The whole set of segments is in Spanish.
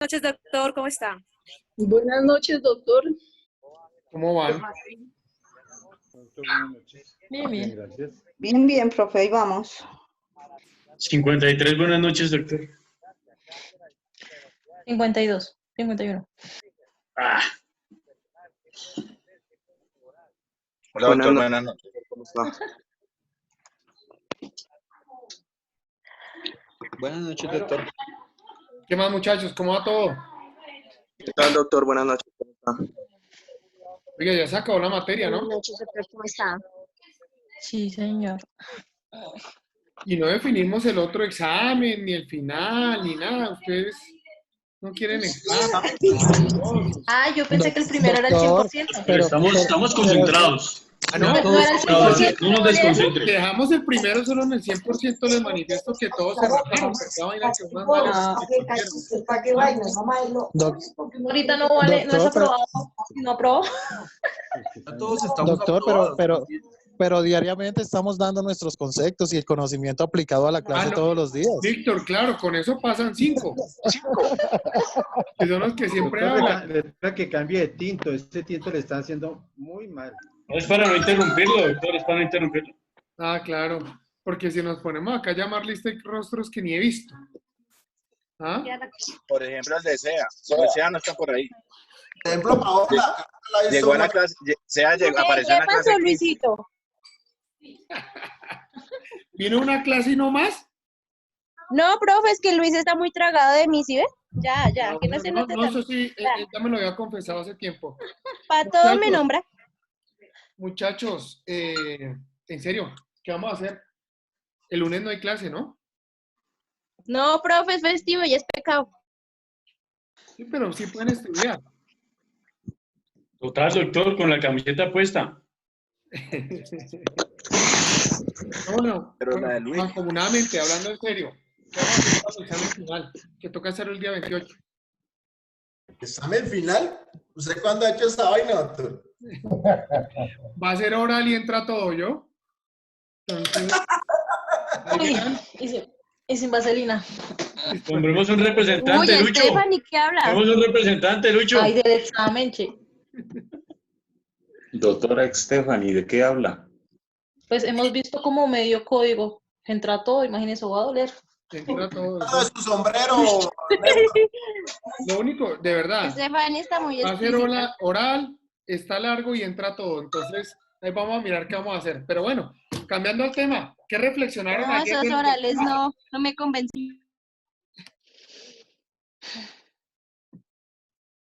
Noches, doctor, ¿cómo está? Buenas noches, doctor. ¿Cómo van? Doctor, buenas noches. Bien, bien. Gracias. Bien, bien, profe, ahí vamos. 53, buenas noches, doctor. 52, 51. Ah, Hola, doctor, buenas noches. ¿Cómo está? Buenas noches, doctor. ¿Qué más, muchachos? ¿Cómo va todo? ¿Qué tal, doctor? Buenas noches. ¿Cómo está? Oiga, ya se acabó la materia, ¿no? Buenas noches, doctor, ¿cómo está? Sí, señor. Y no definimos el otro examen, ni el final, ni nada. Ustedes no quieren examen. Ah, yo pensé que el primero era el 100%. pero estamos concentrados. Ah, no, Pues no era el No, 100%. no nos desconcentre. dejamos el primero solo en el 100%, les manifiesto que todos se rajaron. Esa vaina que unas malas. Ahorita no vale, no es aprobado, no aprobó. Todos estamos Doctor, aprobados. pero diariamente estamos dando nuestros conceptos y el conocimiento aplicado a la clase no. todos los días. Víctor, claro, con eso pasan 5. Que son los que siempre Doctor, hablan. le toca que cambie de tinto. Este tinto le está haciendo muy mal. No es para no interrumpirlo, doctor, es para no interrumpirlo. Ah, claro. Porque si nos ponemos acá a llamar lista de rostros que ni he visto. ¿Ah? Por ejemplo, el de SEA. El de SEA no está por ahí. Por ejemplo, Paola. Llegó a la clase, SEA apareció en la clase. pasó, Luisito? ¿Vino una clase y no más? No, profe, es que Luis está muy tragado de mí, ¿sí ve? Ya, No, que no se note no, tanto. eso sí, ya me lo había confesado hace tiempo. Para todo me Muchachos. nombra. Muchachos, en serio, ¿qué vamos a hacer? El lunes no hay clase, ¿no? No, profe, es festivo y es pecado. Sí, pero sí pueden estudiar. Total, doctor, con la camiseta puesta. No, bueno, Pero la de Luis. mancomunadamente, hablando en serio, ¿qué vamos a hacer para el examen final? Que toca hacerlo el día 28. ¿Examen final? ¿Usted cuándo ha hecho esa vaina, doctor? Va a ser oral y entra todo, ¿yo? Entonces, ahí Uy, verán. y sin vaselina. Nombremos un representante, Uy, Lucho. Stephanie, ¿qué habla? Tenemos un representante, Lucho. Ay, del examen, che. Doctora Stephanie, ¿de qué habla? Pues hemos visto como medio código. Entra todo, imagínese, va a doler. Entra todo. Todo es su sombrero. Lo único, de verdad, Stephanie está muy va a ser explícita. oral, está largo y entra todo. Entonces, ahí vamos a mirar qué vamos a hacer. Pero bueno, cambiando el tema, ¿qué reflexionaron No, ayer? esos orales no me convencí.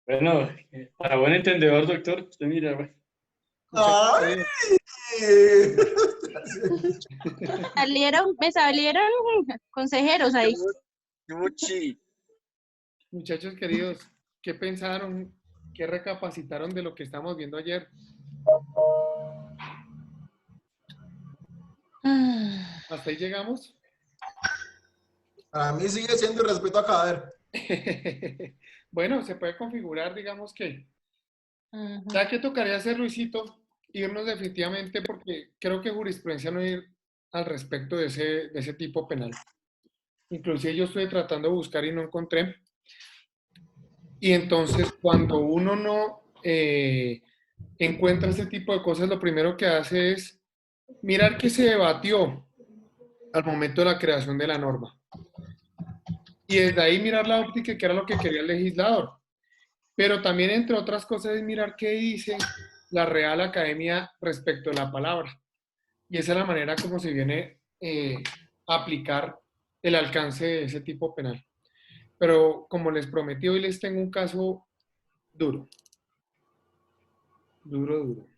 Bueno, para buen entendedor, doctor, usted mira, bueno. Ay. Me salieron consejeros ahí. Yuchi. Muchachos queridos, ¿qué pensaron? ¿Qué recapacitaron de lo que estamos viendo ayer? ¿Hasta ahí llegamos? Para mí sigue siendo respeto a cadáver. Bueno, se puede configurar, digamos que. Ujú. ¿Sabes qué tocaría hacer, Luisito? Irnos definitivamente porque creo que jurisprudencia no ir al respecto de ese tipo penal. Inclusive yo estuve tratando de buscar y no encontré. Y entonces cuando uno no encuentra este tipo de cosas, lo primero que hace es mirar qué se debatió al momento de la creación de la norma. Y desde ahí mirar la óptica, que era lo que quería el legislador. Pero también, entre otras cosas, es mirar qué dice la Real Academia respecto a la palabra. Y esa es la manera como se viene a aplicar el alcance de ese tipo penal. Pero como les prometí, hoy les tengo un caso duro. Duro, duro.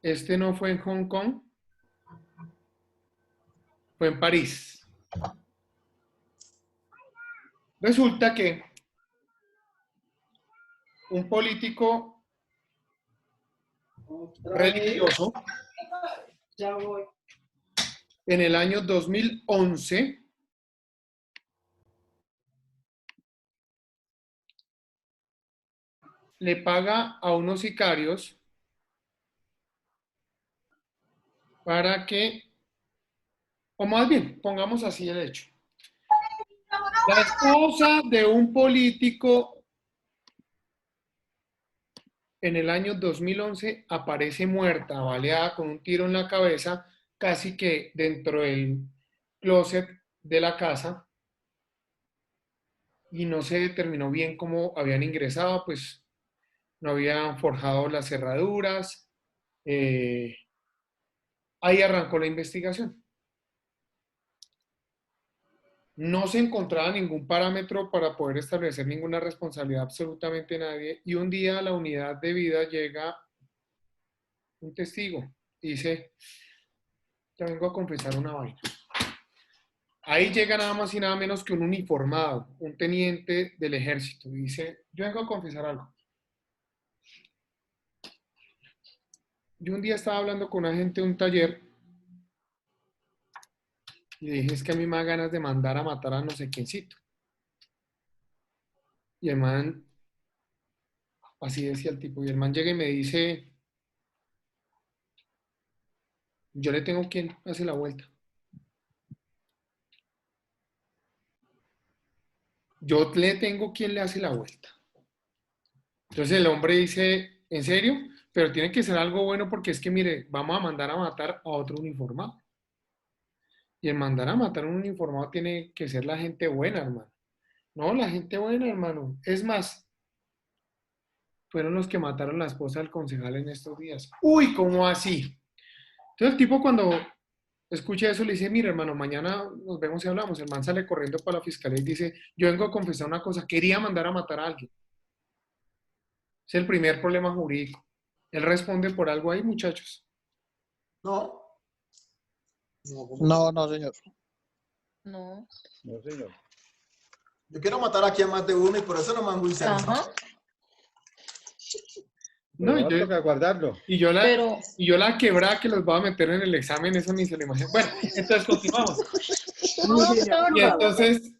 Este no fue en Hong Kong, fue en París. Resulta que un político religioso en el año 2011 le paga a unos sicarios para que, o más bien, pongamos así el hecho. La esposa de un político en el año 2011 aparece muerta, baleada con un tiro en la cabeza, casi que dentro del closet de la casa, y no se determinó bien cómo habían ingresado, pues no habían forjado las cerraduras. Ahí arrancó la investigación. No se encontraba ningún parámetro para poder establecer ninguna responsabilidad absolutamente nadie, y un día a la unidad de vida llega un testigo y dice, ya vengo a confesar una vaina. Ahí llega nada más y nada menos que un uniformado, un teniente del ejército, y dice, yo vengo a confesar algo. Yo un día estaba hablando con una gente de un taller y dije, es que a mí me da ganas de mandar a matar a no sé quiéncito. Y el man, así decía el tipo, y el man llega y me dice, yo le tengo quien hace la vuelta. Yo le tengo quien le hace la vuelta. Entonces el hombre dice, ¿en serio? Pero tiene que ser algo bueno porque es que, mire, vamos a mandar a matar a otro uniformado. Y el mandar a matar a un uniformado tiene que ser la gente buena, hermano. No, la gente buena, hermano. Es más, fueron los que mataron a la esposa del concejal en estos días. Uy, ¿cómo así? Entonces el tipo cuando escucha eso le dice, mira, hermano, mañana nos vemos y hablamos. El man sale corriendo para la fiscalía y dice, yo vengo a confesar una cosa, quería mandar a matar a alguien. Es el primer problema jurídico. Él responde por algo ahí, muchachos. No. No, no, señor. No. No, señor. Yo quiero matar aquí a más de uno y por eso no me enjuician. Ajá. No, No, toca guardarlo. y yo Pero la quebrada que los voy a meter en el examen, eso ni se lo imagino. Bueno, entonces continuamos. Y entonces,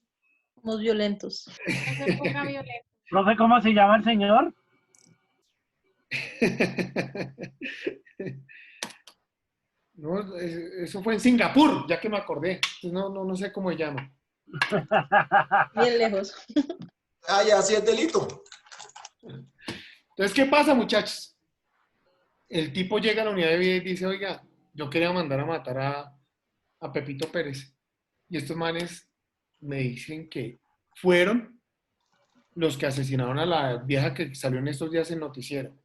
somos violentos. Profe, ¿cómo se llama el señor? no, eso fue en Singapur, ya que me acordé. Entonces, no sé cómo se llama. Bien lejos. Ah, ya, sí es delito. Entonces, ¿qué pasa, muchachos? El tipo llega a la unidad de vida y dice, oiga, yo quería mandar a matar a Pepito Pérez. Y estos manes me dicen que fueron los que asesinaron a la vieja que salió en estos días en noticiero.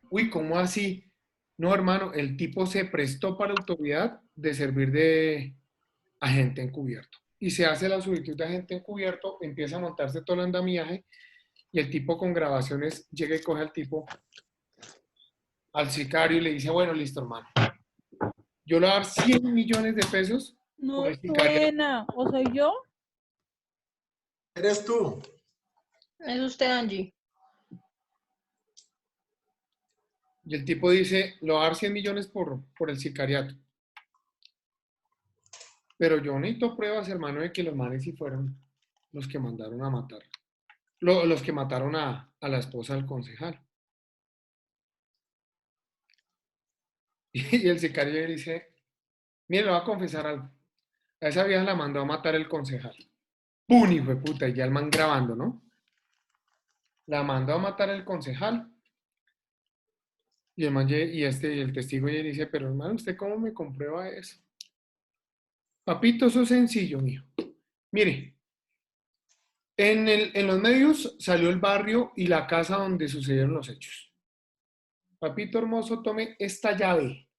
Uy, ¿cómo así? No, hermano, el tipo se prestó para autoridad de servir de agente encubierto. Y se hace la solicitud de agente encubierto, empieza a montarse todo el andamiaje, y el tipo con grabaciones llega y coge al tipo, al sicario, y le dice, bueno, listo, hermano. Yo le voy a dar 100 millones de pesos. No por el sicario. suena. ¿O soy yo? Eres tú. Es usted, Angie. Y el tipo dice, le voy a dar 100 millones por el sicariato. Pero yo necesito pruebas, hermano, de que los manes sí fueron los que mandaron a matar. Los que mataron a la esposa del concejal. Y el sicario le dice, mire, le voy a confesar algo. A esa vieja la mandó a matar el concejal. ¡Pum! Hijo de puta, y ya el man grabando, ¿no? La mandó a matar el concejal. Y el man y el testigo le dice, pero hermano, ¿usted cómo me comprueba eso? Papito, eso es sencillo, mío. Mire, en los medios salió el barrio y la casa donde sucedieron los hechos. Papito hermoso, tome esta llave.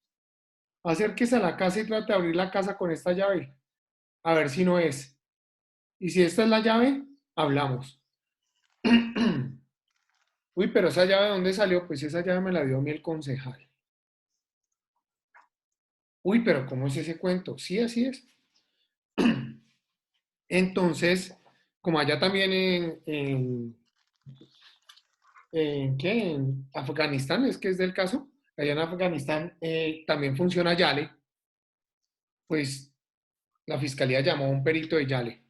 Acérquese a la casa y trate de abrir la casa con esta llave. A ver si no es. Y si esta es la llave, hablamos. Uy, pero esa llave, ¿de dónde salió? Pues esa llave me la dio a mí el concejal. Uy, pero ¿cómo es ese cuento? Sí, así es. Entonces, como allá también en Afganistán, es que es del caso, allá en Afganistán también funciona Yale, pues la fiscalía llamó a un perito de Yale.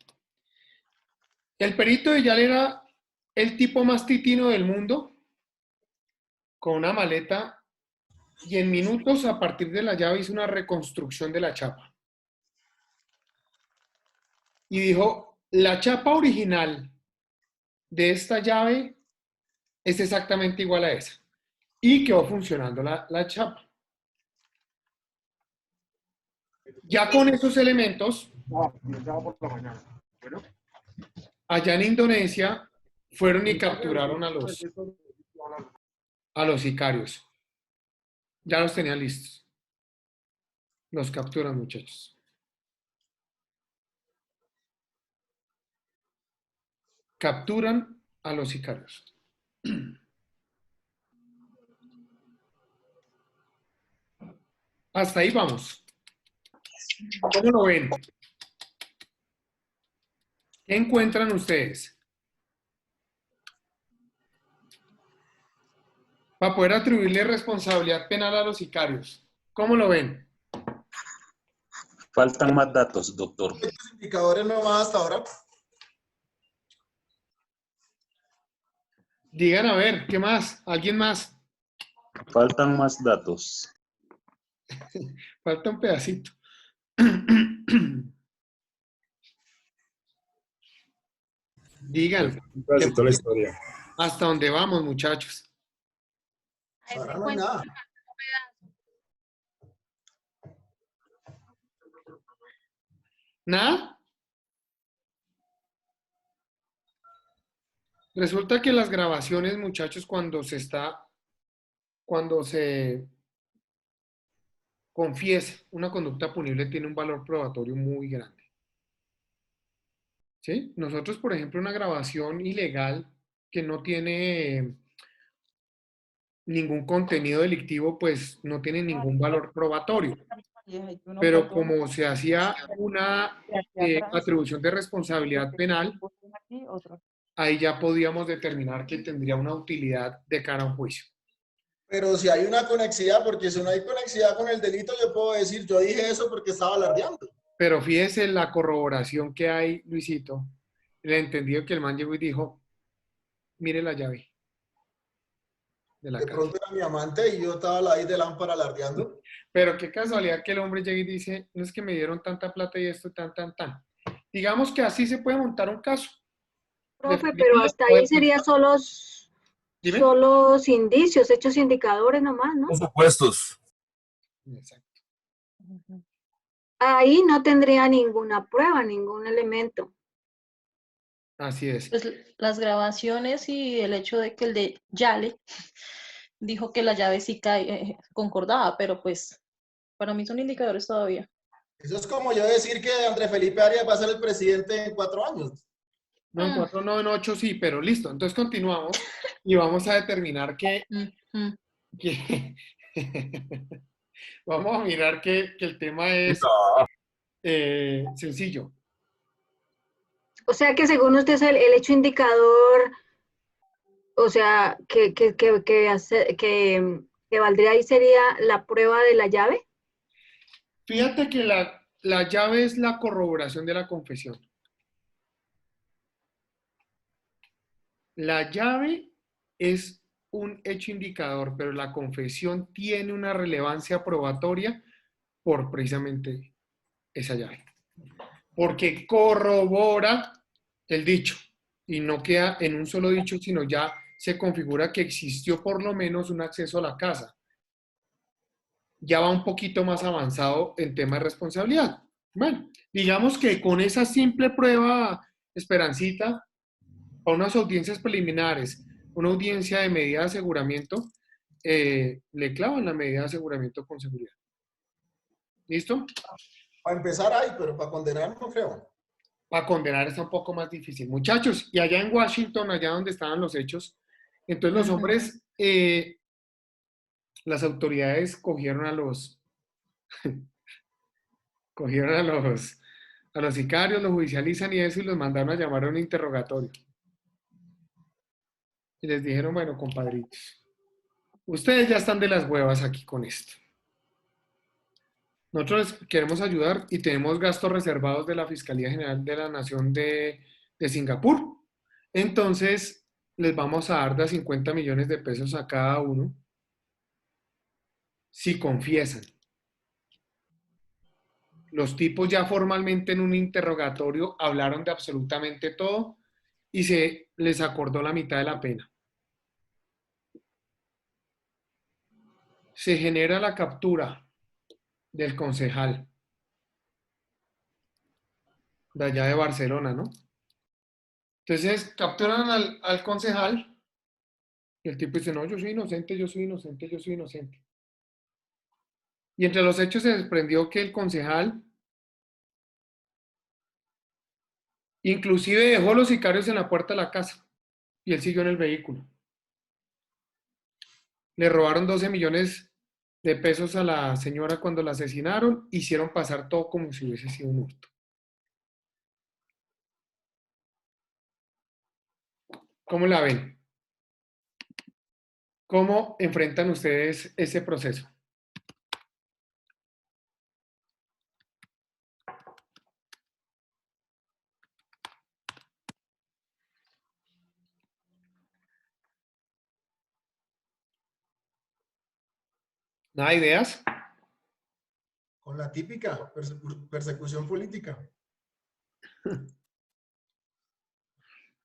El perito de Yale era el tipo más titino del mundo, con una maleta, y en minutos a partir de la llave hizo una reconstrucción de la chapa. Y dijo, La chapa original de esta llave es exactamente igual a esa. Y quedó funcionando la chapa. Ya con esos elementos, allá en Indonesia fueron y capturaron a los sicarios. Ya los tenían listos. Los capturan, muchachos. Capturan a los sicarios. Hasta ahí vamos. ¿Cómo lo ven? ¿Qué encuentran ustedes? Para poder atribuirle responsabilidad penal a los sicarios. ¿Cómo lo ven? Faltan más datos, doctor. ¿Cuántos indicadores nomás hasta ahora? Digan a ver, ¿qué más? ¿Alguien más? Faltan más datos. Falta un pedacito. Digan. Un pedacito de la historia. ¿Hasta dónde vamos, muchachos? Ahora no hay nada. ¿Nada? Resulta que las grabaciones, muchachos, cuando se confiesa una conducta punible, tiene un valor probatorio muy grande. ¿Sí? Nosotros, por ejemplo, una grabación ilegal que no tiene ningún contenido delictivo, pues no tiene ningún valor probatorio. Pero como se hacía una atribución de responsabilidad penal, ahí ya podíamos determinar que tendría una utilidad de cara a un juicio. Pero si hay una conexidad, porque si no hay conexidad con el delito, yo puedo decir, yo dije eso porque estaba alardeando. Pero fíjese la corroboración que hay, Luisito, el entendido que el man llegó y dijo, mire la llave de la De casa. pronto era mi amante y yo estaba ahí de lámpara alardeando. Pero qué casualidad que el hombre llegue y dice, no es que me dieron tanta plata y esto, tan. Digamos que así se puede montar un caso. Profe, pero hasta ahí sería solos indicios, hechos indicadores nomás, ¿no? Los supuestos. Exacto. Ahí no tendría ninguna prueba, ningún elemento. Así es. Pues las grabaciones y el hecho de que el de Yale dijo que la llave sí concordaba, pero pues para mí son indicadores todavía. Eso es como yo decir que Andrés Felipe Arias va a ser el presidente en 4 años. No, en 4, no, en 8 sí, pero listo. Entonces continuamos y vamos a determinar que vamos a mirar que el tema es sencillo. O sea que según usted es el hecho indicador, o sea, que valdría ahí sería la prueba de la llave. Fíjate que la llave es la corroboración de la confesión. La llave es un hecho indicador, pero la confesión tiene una relevancia probatoria por precisamente esa llave. Porque corrobora el dicho y no queda en un solo dicho, sino ya se configura que existió por lo menos un acceso a la casa. Ya va un poquito más avanzado en tema de responsabilidad. Bueno, digamos que con esa simple prueba, Esperancita, a unas audiencias preliminares, una audiencia de medida de aseguramiento, le clavan la medida de aseguramiento con seguridad. ¿Listo? Para empezar hay, pero para condenar no creo. Para condenar está un poco más difícil. Muchachos, y allá en Washington, allá donde estaban los hechos, entonces los hombres, las autoridades cogieron a los sicarios, los judicializan y eso, y los mandaron a llamar a un interrogatorio. Y les dijeron, bueno, compadritos, ustedes ya están de las huevas aquí con esto. Nosotros les queremos ayudar y tenemos gastos reservados de la Fiscalía General de la Nación de Singapur. Entonces, les vamos a dar de 50 millones de pesos a cada uno si confiesan. Los tipos ya formalmente en un interrogatorio hablaron de absolutamente todo y se les acordó la mitad de la pena. Se genera la captura del concejal de allá de Barcelona, ¿no? Entonces capturan al concejal y el tipo dice, no, yo soy inocente, yo soy inocente, yo soy inocente. Y entre los hechos se desprendió que el concejal inclusive dejó los sicarios en la puerta de la casa y él siguió en el vehículo. Le robaron 12 millones de pesos a la señora cuando la asesinaron, hicieron pasar todo como si hubiese sido un hurto. ¿Cómo la ven? ¿Cómo enfrentan ustedes ese proceso? ¿Nada de ideas? Con la típica persecución política.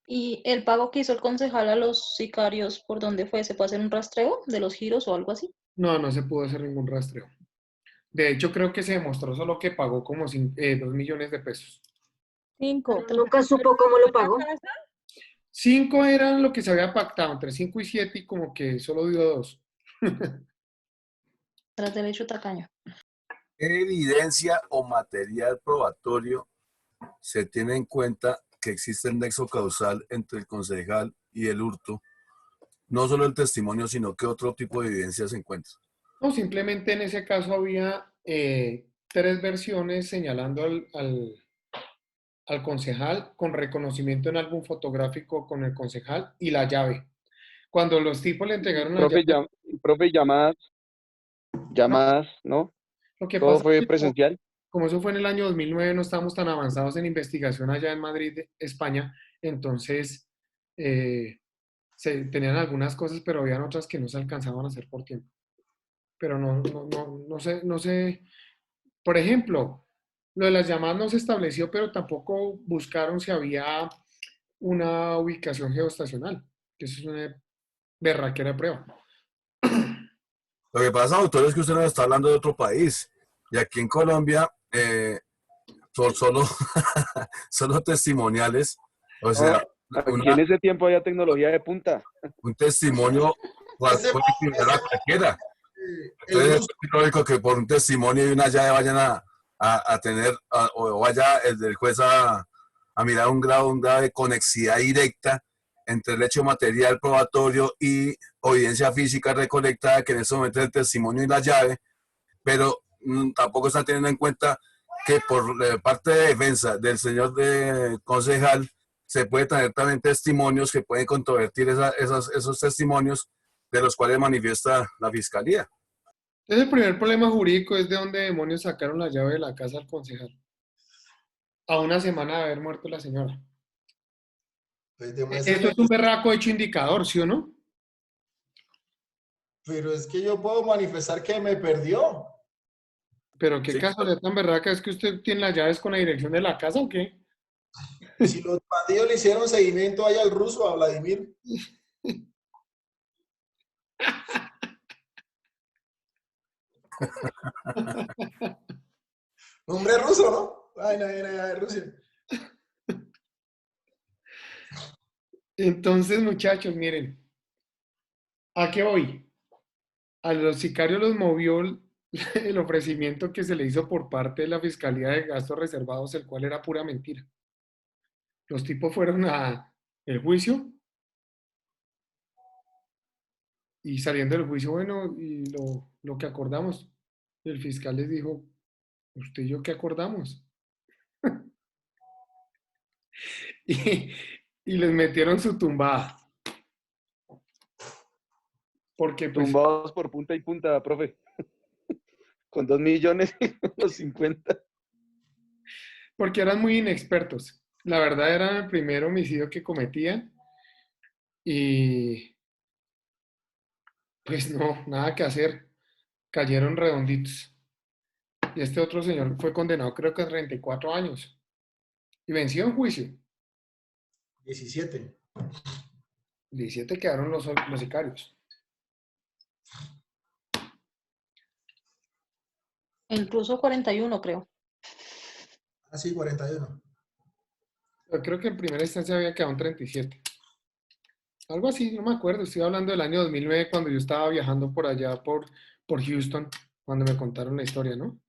¿Y el pago que hizo el concejal a los sicarios, por dónde fue? ¿Se puede hacer un rastreo de los giros o algo así? No, no se pudo hacer ningún rastreo. De hecho, creo que se demostró solo que pagó como 2 millones de pesos. 5. Nunca supo cómo lo pagó. 5 eran lo que se había pactado, entre 5 y 7, y como que solo dio 2. Tras derecho tacaño. ¿Qué evidencia o material probatorio se tiene en cuenta que existe el nexo causal entre el concejal y el hurto? No solo el testimonio, sino que otro tipo de evidencia se encuentra. No, simplemente en ese caso había 3 versiones señalando al concejal con reconocimiento en álbum fotográfico con el concejal y la llave. Cuando los tipos le entregaron la llave... Profe, llamadas, ¿no? Lo que Todo pasa fue es que presencial. como eso fue en el año 2009, no estábamos tan avanzados en investigación allá en Madrid, España, entonces se tenían algunas cosas, pero habían otras que no se alcanzaban a hacer por tiempo. Pero no sé. Por ejemplo, lo de las llamadas no se estableció, pero tampoco buscaron si había una ubicación geoestacional, que eso es una berraquera de prueba. Lo que pasa, doctor, es que usted nos está hablando de otro país. Y aquí en Colombia, solo testimoniales. O sea, Aquí en ese tiempo había tecnología de punta. un testimonio puede equilibrar a cualquiera. Entonces es lógico que por un testimonio y una llave vayan a tener, o vaya el del juez a mirar un grado de conexidad directa entre el hecho material probatorio y evidencia física recolectada, que en ese momento es el testimonio y la llave, pero tampoco están teniendo en cuenta que por parte de defensa del señor concejal se puede tener también testimonios que pueden controvertir esos testimonios de los cuales manifiesta la fiscalía. Entonces el primer problema jurídico es de dónde demonios sacaron la llave de la casa al concejal. A una semana de haber muerto la señora. Pues Esto es un berraco hecho indicador, ¿sí o no? Pero es que yo puedo manifestar que me perdió. Pero qué casualidad tan berraca, ¿es que usted tiene las llaves con la dirección de la casa o qué? Si los bandidos le hicieron seguimiento ahí al ruso, a Vladimir. Nombre ruso, ¿no? Ay, no, era de Rusia. Entonces, muchachos, miren, ¿a qué voy? A los sicarios los movió el ofrecimiento que se le hizo por parte de la Fiscalía de Gastos Reservados, el cual era pura mentira. Los tipos fueron a el juicio y saliendo del juicio, bueno, y lo que acordamos, el fiscal les dijo, ¿usted y yo qué acordamos? y les metieron su tumbada. Porque pues, tumbados por punta y punta, profe. Con 2 millones y los 50. Porque eran muy inexpertos. La verdad era el primer homicidio que cometían y pues no, nada que hacer. Cayeron redonditos. Y este otro señor fue condenado creo que a 34 años. Y venció en juicio. 17. 17 quedaron los sicarios. Incluso 41, creo. Ah, sí, 41. Yo creo que en primera instancia había quedado en 37. Algo así, no me acuerdo. Estoy hablando del año 2009 cuando yo estaba viajando por allá, por Houston, cuando me contaron la historia, ¿no?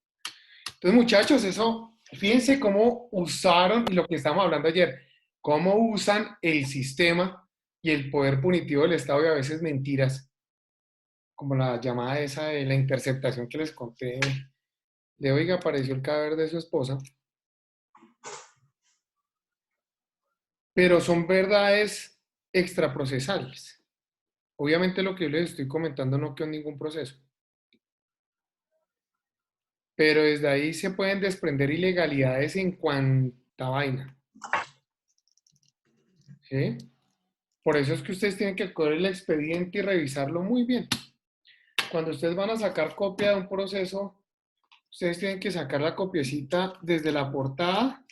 Entonces, muchachos, eso, fíjense cómo usaron, y lo que estábamos hablando ayer, cómo usan el sistema y el poder punitivo del Estado y a veces mentiras, como la llamada esa de la interceptación que les conté, de oiga, apareció el cadáver de su esposa. Pero son verdades extraprocesales. Obviamente lo que yo les estoy comentando no quedó en ningún proceso. Pero desde ahí se pueden desprender ilegalidades en cuanta vaina. ¿Sí? Por eso es que ustedes tienen que coger el expediente y revisarlo muy bien. Cuando ustedes van a sacar copia de un proceso, ustedes tienen que sacar la copiecita desde la portada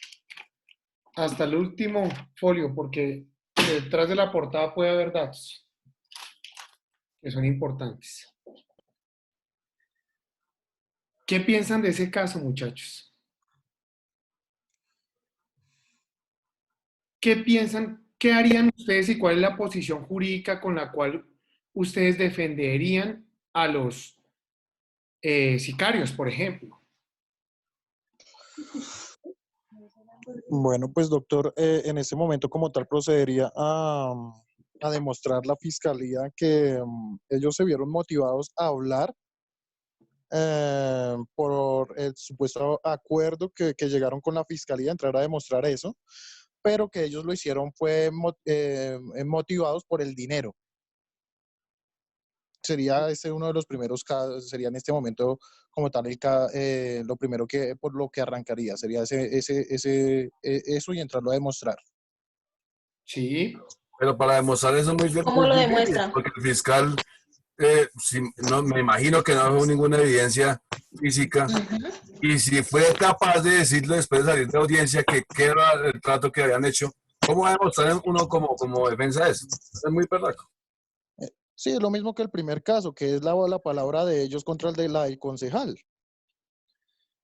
hasta el último folio, porque detrás de la portada puede haber datos que son importantes. ¿Qué piensan de ese caso, muchachos? ¿Qué piensan? ¿Qué harían ustedes y cuál es la posición jurídica con la cual ustedes defenderían a los sicarios, por ejemplo? Bueno, pues doctor, en ese momento como tal procedería a demostrar la fiscalía que ellos se vieron motivados a hablar por el supuesto acuerdo que llegaron con la fiscalía, entrar a demostrar eso, pero que ellos lo hicieron fue motivados por el dinero. Sería ese uno de los primeros casos, sería en este momento como tal lo primero que por lo que arrancaría, sería eso y entrarlo a demostrar. Sí. Pero para demostrar eso es muy difícil. ¿Cómo lo demuestra? Porque el fiscal, no, me imagino que no dejó ninguna evidencia física. Y si fue capaz de decirle después de salir de audiencia que qué era el trato que habían hecho, ¿cómo va a demostrar uno como defensa eso? Es muy perraco. Sí, es lo mismo que el primer caso, que es la palabra de ellos contra el del concejal.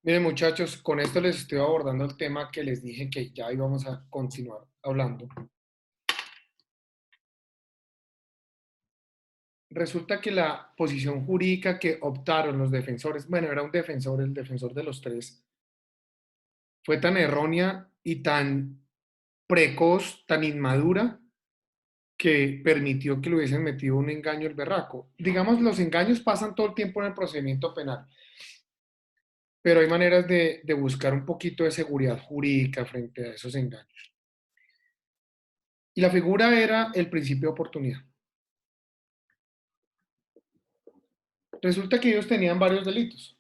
Miren, muchachos, con esto les estoy abordando el tema que les dije que ya íbamos a continuar hablando. Resulta que la posición jurídica que optaron los defensores, bueno, era un defensor, el defensor de los tres, fue tan errónea y tan precoz, tan inmadura, que permitió que le hubiesen metido un engaño el berraco. Digamos, los engaños pasan todo el tiempo en el procedimiento penal, pero hay maneras de buscar un poquito de seguridad jurídica frente a esos engaños. Y la figura era el principio de oportunidad. Resulta que ellos tenían varios delitos.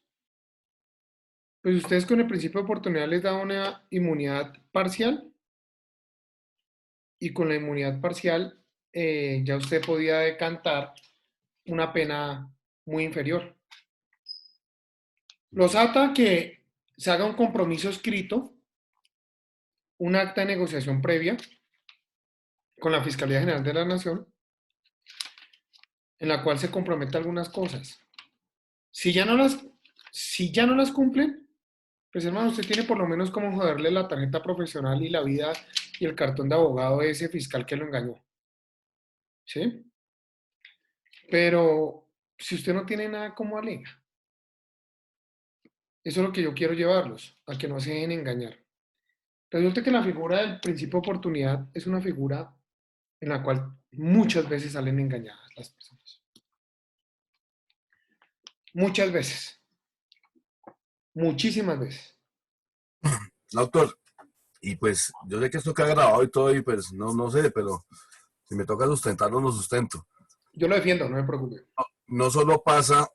Pues ustedes con el principio de oportunidad les da una inmunidad parcial, y con la inmunidad parcial ya usted podía decantar una pena muy inferior. Los ata a que se haga un compromiso escrito, un acta de negociación previa con la Fiscalía General de la Nación, en la cual se compromete algunas cosas. Si ya no las cumplen, pues hermano, usted tiene por lo menos como joderle la tarjeta profesional y la vida y el cartón de abogado de ese fiscal que lo engañó. ¿Sí? Pero si usted no tiene nada, ¿cómo alega? Eso es lo que yo quiero llevarlos, a que no se dejen engañar. Resulta que la figura del principio de oportunidad es una figura en la cual muchas veces salen engañadas las personas. Muchas veces. Muchísimas veces. Doctor, y pues yo sé que esto queda grabado y todo, y pues no sé, pero si me toca sustentarlo, lo sustento. Yo lo defiendo, no me preocupe. No solo pasa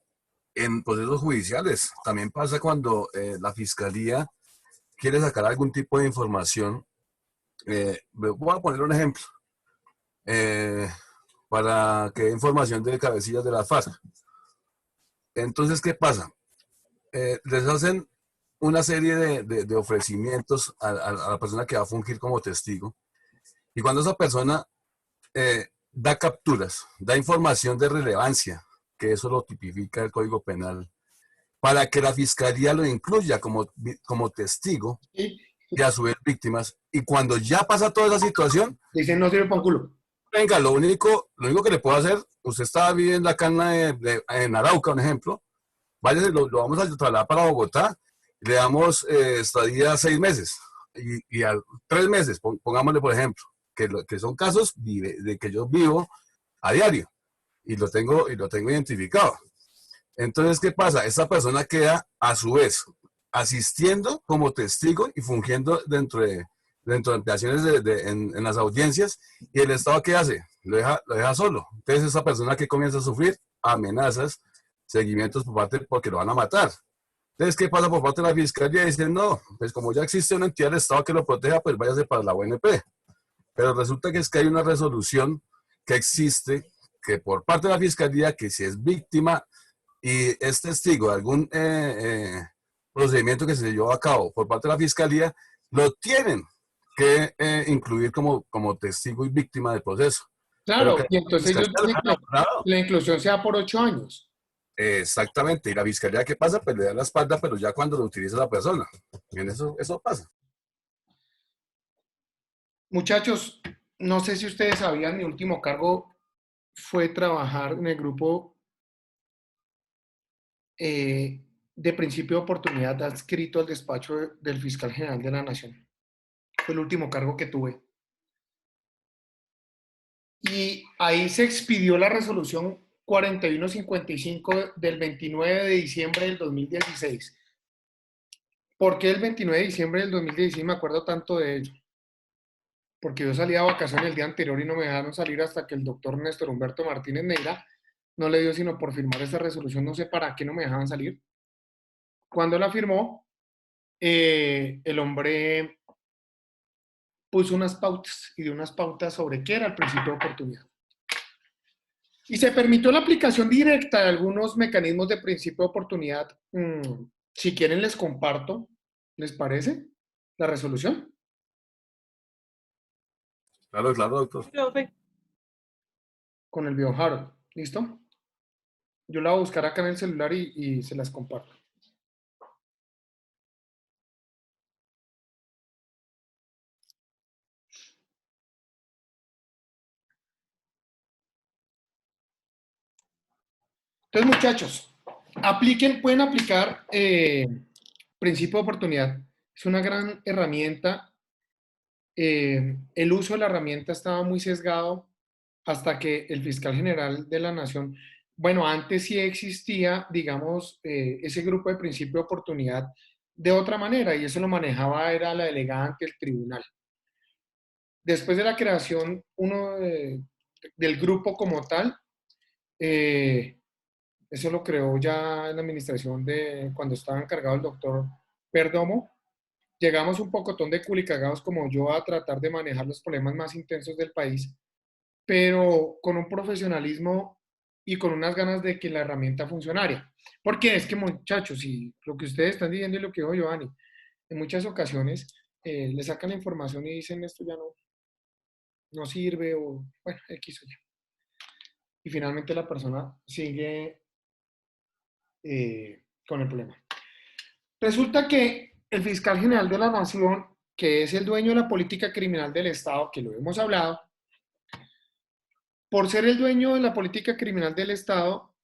en procesos judiciales, también pasa cuando la fiscalía quiere sacar algún tipo de información. Voy a poner un ejemplo. Para que dé información de cabecillas de las FARC. Entonces, ¿qué pasa? Les hacen una serie de ofrecimientos a la persona que va a fungir como testigo. Y cuando esa persona da capturas, da información de relevancia, que eso lo tipifica el Código Penal, para que la Fiscalía lo incluya como testigo y a su vez víctimas. Y cuando ya pasa toda esa situación, dicen no sirve para un culo. Venga, lo único que le puedo hacer, usted está viviendo acá en Arauca, un ejemplo, váyase, lo vamos a trasladar para Bogotá, le damos estadía 6 meses y a 3 meses, pongámosle por ejemplo, que son casos de que yo vivo a diario y lo tengo identificado. Entonces, ¿qué pasa? Esta persona queda a su vez asistiendo como testigo y fungiendo dentro de ampliaciones en las audiencias, y el Estado, ¿qué hace? Lo deja solo. Entonces esa persona que comienza a sufrir amenazas, seguimientos por parte, porque lo van a matar. Entonces, ¿qué pasa por parte de la Fiscalía? Dicen, no, pues como ya existe una entidad del Estado que lo proteja, pues váyase para la UNP. Pero resulta que hay una resolución que existe, que por parte de la Fiscalía, que si es víctima y es testigo de algún procedimiento que se llevó a cabo por parte de la Fiscalía, lo tienen que incluir como testigo y víctima del proceso. Claro, y entonces ellos dicen que la inclusión sea por 8 años. Exactamente, y la Fiscalía, ¿qué pasa? Pues le da la espalda, pero ya cuando lo utiliza la persona. En eso pasa. Muchachos, no sé si ustedes sabían, mi último cargo fue trabajar en el grupo de principio de oportunidad adscrito al despacho del Fiscal General de la Nación. Fue el último cargo que tuve. Y ahí se expidió la resolución 4155 del 29 de diciembre del 2016. ¿Por qué el 29 de diciembre del 2016 me acuerdo tanto de ello? Porque yo salí a vacaciones el día anterior y no me dejaron salir hasta que el doctor Néstor Humberto Martínez Neira no le dio sino por firmar esa resolución. No sé para qué no me dejaban salir. Cuando la firmó, el hombre puso unas pautas y dio unas pautas sobre qué era el principio de oportunidad. Y se permitió la aplicación directa de algunos mecanismos de principio de oportunidad. Si quieren les comparto, ¿les parece? La resolución. Claro, doctor. Con el BioHarold, ¿listo? Yo la voy a buscar acá en el celular y se las comparto. Entonces, muchachos, pueden aplicar principio de oportunidad. Es una gran herramienta. El uso de la herramienta estaba muy sesgado hasta que el fiscal general de la Nación, bueno, antes sí existía, digamos, ese grupo de principio de oportunidad de otra manera, y eso lo manejaba, era la delegada ante el tribunal. Después de la creación del grupo como tal, eso lo creó ya en la administración cuando estaba encargado el doctor Perdomo. Llegamos un pocotón de culicagados como yo a tratar de manejar los problemas más intensos del país, pero con un profesionalismo y con unas ganas de que la herramienta funcionara. Porque es que, muchachos, y lo que ustedes están diciendo y lo que dijo Giovanni, en muchas ocasiones le sacan la información y dicen esto ya no sirve, o bueno, X o Y. Y finalmente la persona sigue con el problema. Resulta que el fiscal general de la Nación, que es el dueño de la política criminal del Estado, que lo hemos hablado, por ser el dueño de la política criminal del Estado,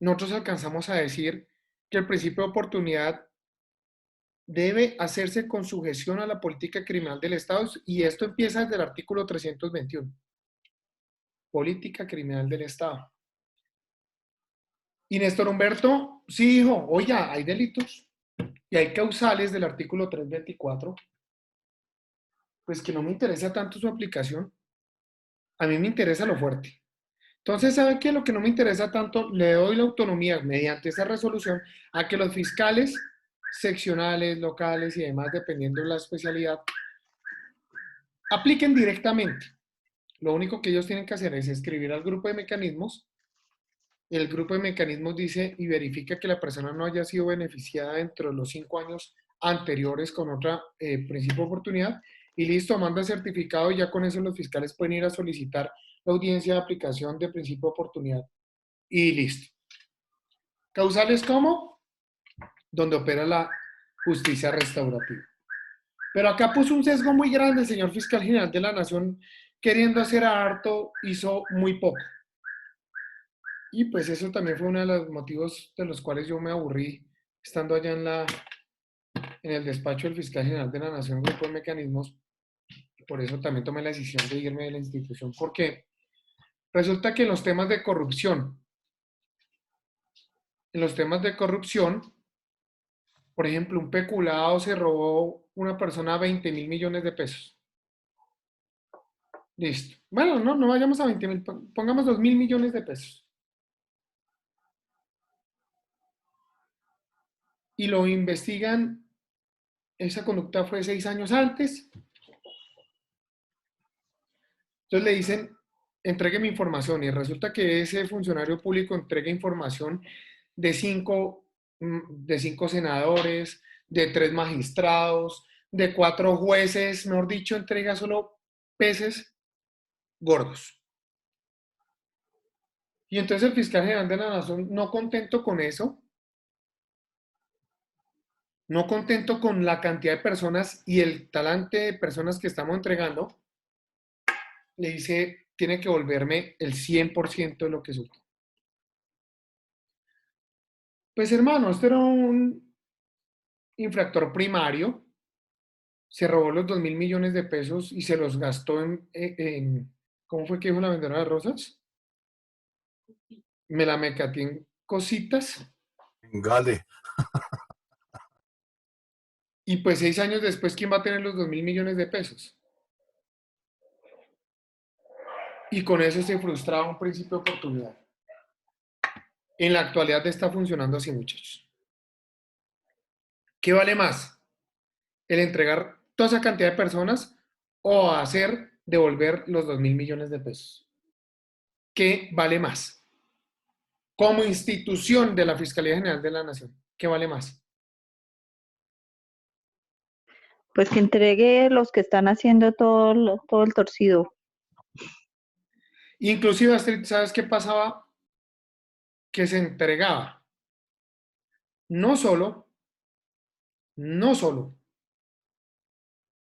nosotros alcanzamos a decir que el principio de oportunidad debe hacerse con sujeción a la política criminal del Estado, y esto empieza desde el artículo 321. Política criminal del Estado. Y Néstor Humberto sí dijo, oye, hay delitos y hay causales del artículo 324, pues que no me interesa tanto su aplicación, a mí me interesa lo fuerte. Entonces, ¿sabe qué? Lo que no me interesa tanto, le doy la autonomía mediante esa resolución a que los fiscales seccionales, locales y demás, dependiendo de la especialidad, apliquen directamente. Lo único que ellos tienen que hacer es escribir al grupo de mecanismos el grupo de mecanismos dice y verifica que la persona no haya sido beneficiada dentro de los 5 años anteriores con otro principio de oportunidad, y listo, manda certificado y ya con eso los fiscales pueden ir a solicitar la audiencia de aplicación de principio de oportunidad y listo. ¿Causales cómo? Donde opera la justicia restaurativa. Pero acá puso un sesgo muy grande el señor fiscal general de la Nación, queriendo hacer harto, hizo muy poco. Y pues eso también fue uno de los motivos de los cuales yo me aburrí estando allá en el despacho del fiscal general de la Nación, grupo de mecanismos. Por eso también tomé la decisión de irme de la institución, porque resulta que en los temas de corrupción, por ejemplo, un peculado se robó una persona 20.000 millones de pesos. Listo. Bueno, no vayamos a 20.000, pongamos 2.000 millones de pesos. Y lo investigan, esa conducta fue 6 años antes. Entonces le dicen, entrégueme información, y resulta que ese funcionario público entrega información de 5 senadores, de 3 magistrados, de 4 jueces, mejor dicho, entrega solo peces gordos. Y entonces el fiscal general de la Nación, no contento con eso, no contento con la cantidad de personas y el talante de personas que estamos entregando, le dice, tiene que volverme el 100% de lo que supo. Pues hermano, este era un infractor primario, se robó los 2.000 millones de pesos y se los gastó en ¿cómo fue que dijo la vendedora de rosas? Me la mecaté en cositas. Gale. Y pues 6 años después, ¿quién va a tener los 2.000 millones de pesos? Y con eso se frustraba un principio de oportunidad. En la actualidad está funcionando así, muchachos. ¿Qué vale más? ¿El entregar toda esa cantidad de personas o hacer devolver los 2.000 millones de pesos? ¿Qué vale más? Como institución de la Fiscalía General de la Nación, ¿qué vale más? Pues que entregue los que están haciendo todo el torcido. Inclusive, Astrid, ¿sabes qué pasaba? Que se entregaba no solo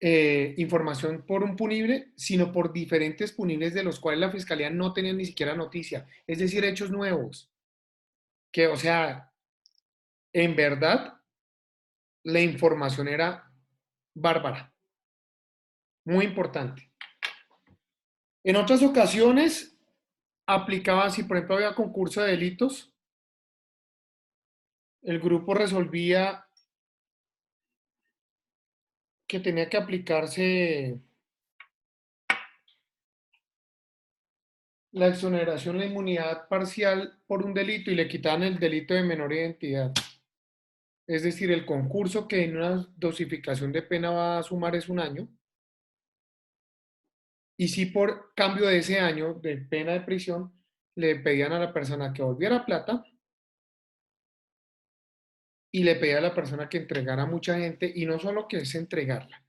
información por un punible, sino por diferentes punibles de los cuales la Fiscalía no tenía ni siquiera noticia. Es decir, hechos nuevos. Que, o sea, en verdad, la información era bárbara. Muy importante. En otras ocasiones, aplicaba, si por ejemplo había concurso de delitos, el grupo resolvía que tenía que aplicarse la exoneración, la inmunidad parcial por un delito y le quitaban el delito de menor identidad. Es decir, el concurso que en una dosificación de pena va a sumar es 1 año. Y si por cambio de ese año de pena de prisión le pedían a la persona que volviera plata y le pedía a la persona que entregara a mucha gente, y no solo que es entregarla.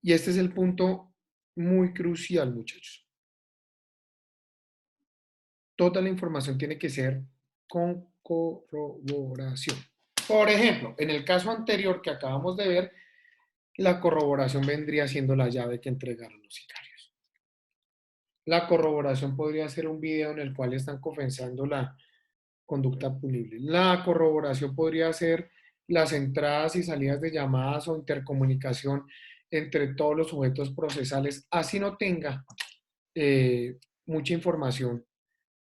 Y este es el punto muy crucial, muchachos. Toda la información tiene que ser con corroboración. Por ejemplo, en el caso anterior que acabamos de ver, la corroboración vendría siendo la llave que entregaron los sicarios. La corroboración podría ser un video en el cual están confesando la conducta punible. La corroboración podría ser las entradas y salidas de llamadas o intercomunicación entre todos los sujetos procesales, así no tenga mucha información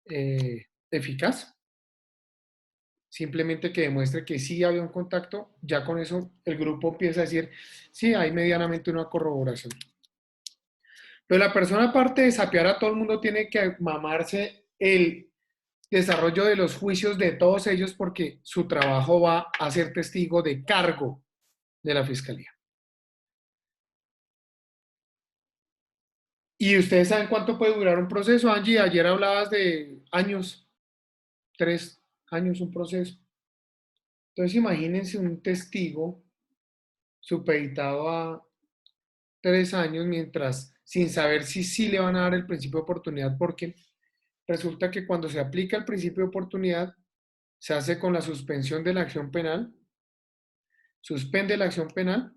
eficaz. Simplemente que demuestre que sí había un contacto, ya con eso el grupo empieza a decir, sí, hay medianamente una corroboración. Pero la persona, aparte de sapear a todo el mundo, tiene que mamarse el desarrollo de los juicios de todos ellos, porque su trabajo va a ser testigo de cargo de la Fiscalía. ¿Y ustedes saben cuánto puede durar un proceso, Angie? Ayer hablabas de años, 3 años un proceso. Entonces imagínense un testigo supeditado a 3 años mientras, sin saber si sí le van a dar el principio de oportunidad, porque resulta que cuando se aplica el principio de oportunidad, se hace con la suspensión de la acción penal, suspende la acción penal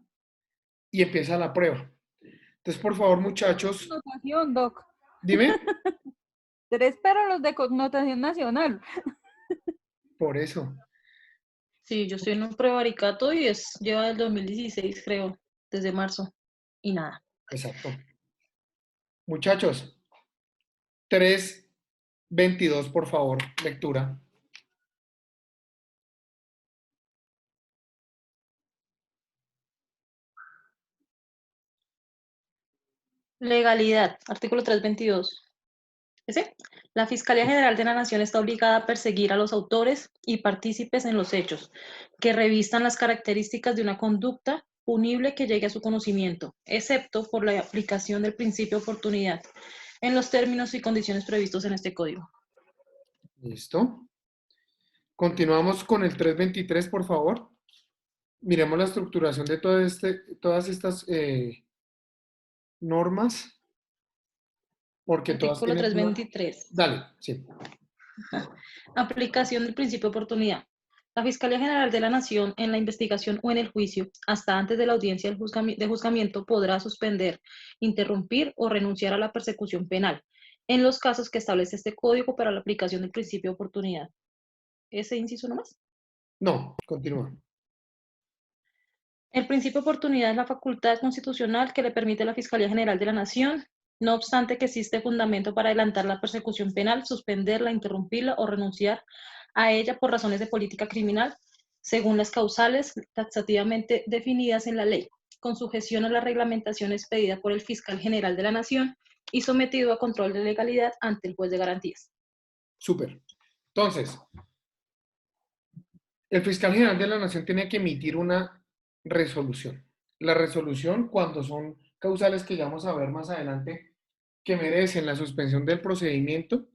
y empieza la prueba. Entonces, por favor, muchachos, Connotación, Doc. dime. 3, pero los de connotación nacional. Por eso. Sí, yo estoy en un prevaricato y lleva del 2016, creo, desde marzo. Y nada. Exacto. Muchachos, 3:22, por favor, lectura. Legalidad, artículo 322. ¿Ese? La Fiscalía General de la Nación está obligada a perseguir a los autores y partícipes en los hechos que revistan las características de una conducta punible que llegue a su conocimiento, excepto por la aplicación del principio de oportunidad en los términos y condiciones previstos en este código. Listo. Continuamos con el 323, por favor. Miremos la estructuración de todas estas normas. Porque todas Artículo tienen 323. Dale, sí. Aplicación del principio de oportunidad. La Fiscalía General de la Nación, en la investigación o en el juicio, hasta antes de la audiencia de juzgamiento, podrá suspender, interrumpir o renunciar a la persecución penal, en los casos que establece este código para la aplicación del principio de oportunidad. ¿Ese inciso nomás? No, continúa. El principio de oportunidad es la facultad constitucional que le permite a la Fiscalía General de la Nación, no obstante que existe fundamento para adelantar la persecución penal, suspenderla, interrumpirla o renunciar a ella por razones de política criminal, según las causales taxativamente definidas en la ley, con sujeción a la reglamentación expedida por el Fiscal General de la Nación y sometido a control de legalidad ante el juez de garantías. Súper. Entonces, el Fiscal General de la Nación tiene que emitir una resolución. La resolución, cuando son causales que ya vamos a ver más adelante, que merecen la suspensión del procedimiento,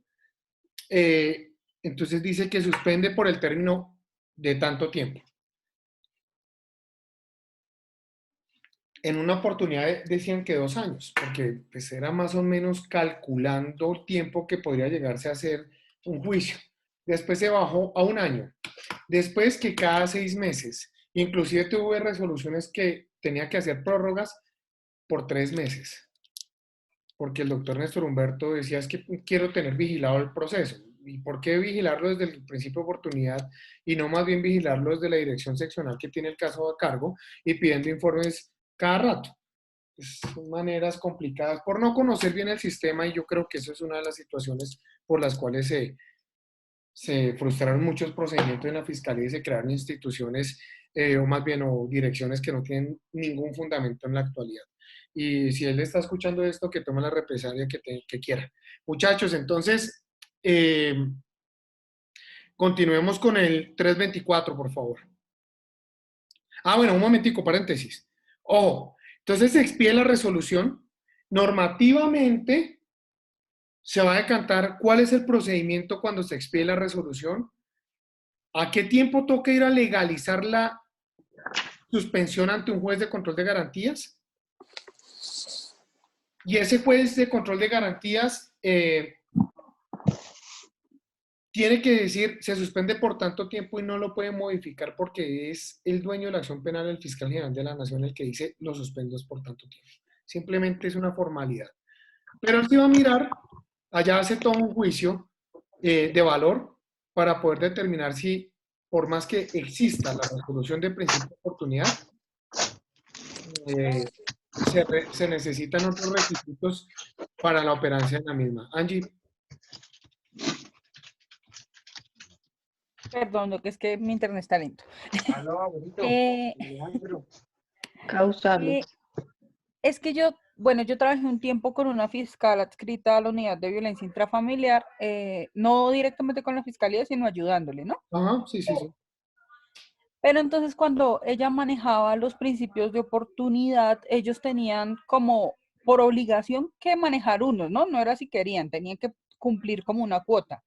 entonces dice que suspende por el término de tanto tiempo. En una oportunidad decían que 2 años, porque pues era más o menos calculando el tiempo que podría llegarse a hacer un juicio. Después se bajó a 1 año. Después que cada 6 meses. Inclusive tuve resoluciones que tenía que hacer prórrogas por 3 meses. Porque el doctor Néstor Humberto decía, es que quiero tener vigilado el proceso. ¿Y por qué vigilarlo desde el principio de oportunidad y no más bien vigilarlo desde la dirección seccional que tiene el caso a cargo y pidiendo informes cada rato? Pues son maneras complicadas por no conocer bien el sistema, y yo creo que eso es una de las situaciones por las cuales se frustraron muchos procedimientos en la Fiscalía y se crearon instituciones o más bien direcciones que no tienen ningún fundamento en la actualidad. Y si él está escuchando esto, que tome la represalia que quiera. Muchachos, entonces, continuemos con el 324, por favor. Bueno, un momentico, paréntesis. Ojo, entonces se expide la resolución. Normativamente, se va a decantar cuál es el procedimiento cuando se expide la resolución, a qué tiempo toca ir a legalizar la suspensión ante un juez de control de garantías. Y ese juez de control de garantías tiene que decir, se suspende por tanto tiempo y no lo puede modificar porque es el dueño de la acción penal, el Fiscal General de la Nación, el que dice lo suspendo por tanto tiempo. Simplemente es una formalidad. Pero él sí va a mirar, allá hace todo un juicio de valor para poder determinar si, por más que exista la resolución de principio de oportunidad, se necesitan otros requisitos para la operancia en la misma. Angie. Perdón, que es que mi internet está lento. Causales. Es que yo trabajé un tiempo con una fiscal adscrita a la unidad de violencia intrafamiliar, no directamente con la fiscalía, sino ayudándole, ¿no? Ajá, sí. Pero entonces cuando ella manejaba los principios de oportunidad, ellos tenían como por obligación que manejar unos, ¿no? No era si querían, tenían que cumplir como una cuota.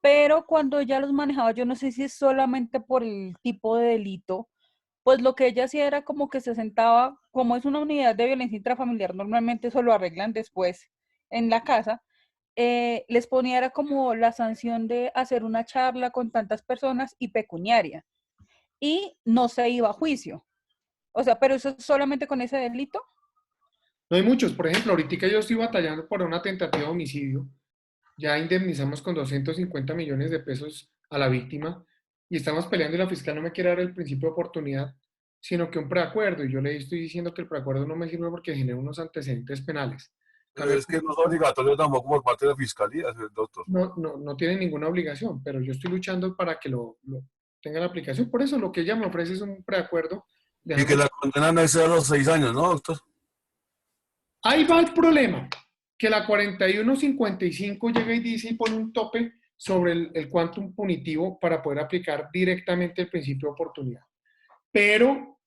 pero cuando ella los manejaba, yo no sé si es solamente por el tipo de delito, pues lo que ella hacía era como que se sentaba, como es una unidad de violencia intrafamiliar, normalmente eso lo arreglan después en la casa, les ponía era como la sanción de hacer una charla con tantas personas y pecuniaria, y no se iba a juicio. O sea, pero eso es solamente con ese delito. No hay muchos. Por ejemplo, ahorita yo estoy batallando por una tentativa de homicidio. Ya indemnizamos con 250 millones de pesos a la víctima y estamos peleando y la fiscal no me quiere dar el principio de oportunidad, sino que un preacuerdo. Y yo le estoy diciendo que el preacuerdo no me sirve porque genera unos antecedentes penales. Pero es que no es obligatorio tampoco por parte de la fiscalía, doctor. No tiene ninguna obligación, pero yo estoy luchando para que lo tenga la aplicación. Por eso lo que ella me ofrece es un preacuerdo. Y que la condena no exceda los 6 años, ¿no, doctor? Ahí va el problema, que la 4155 llega y dice y pone un tope sobre el quantum punitivo para poder aplicar directamente el principio de oportunidad. Pero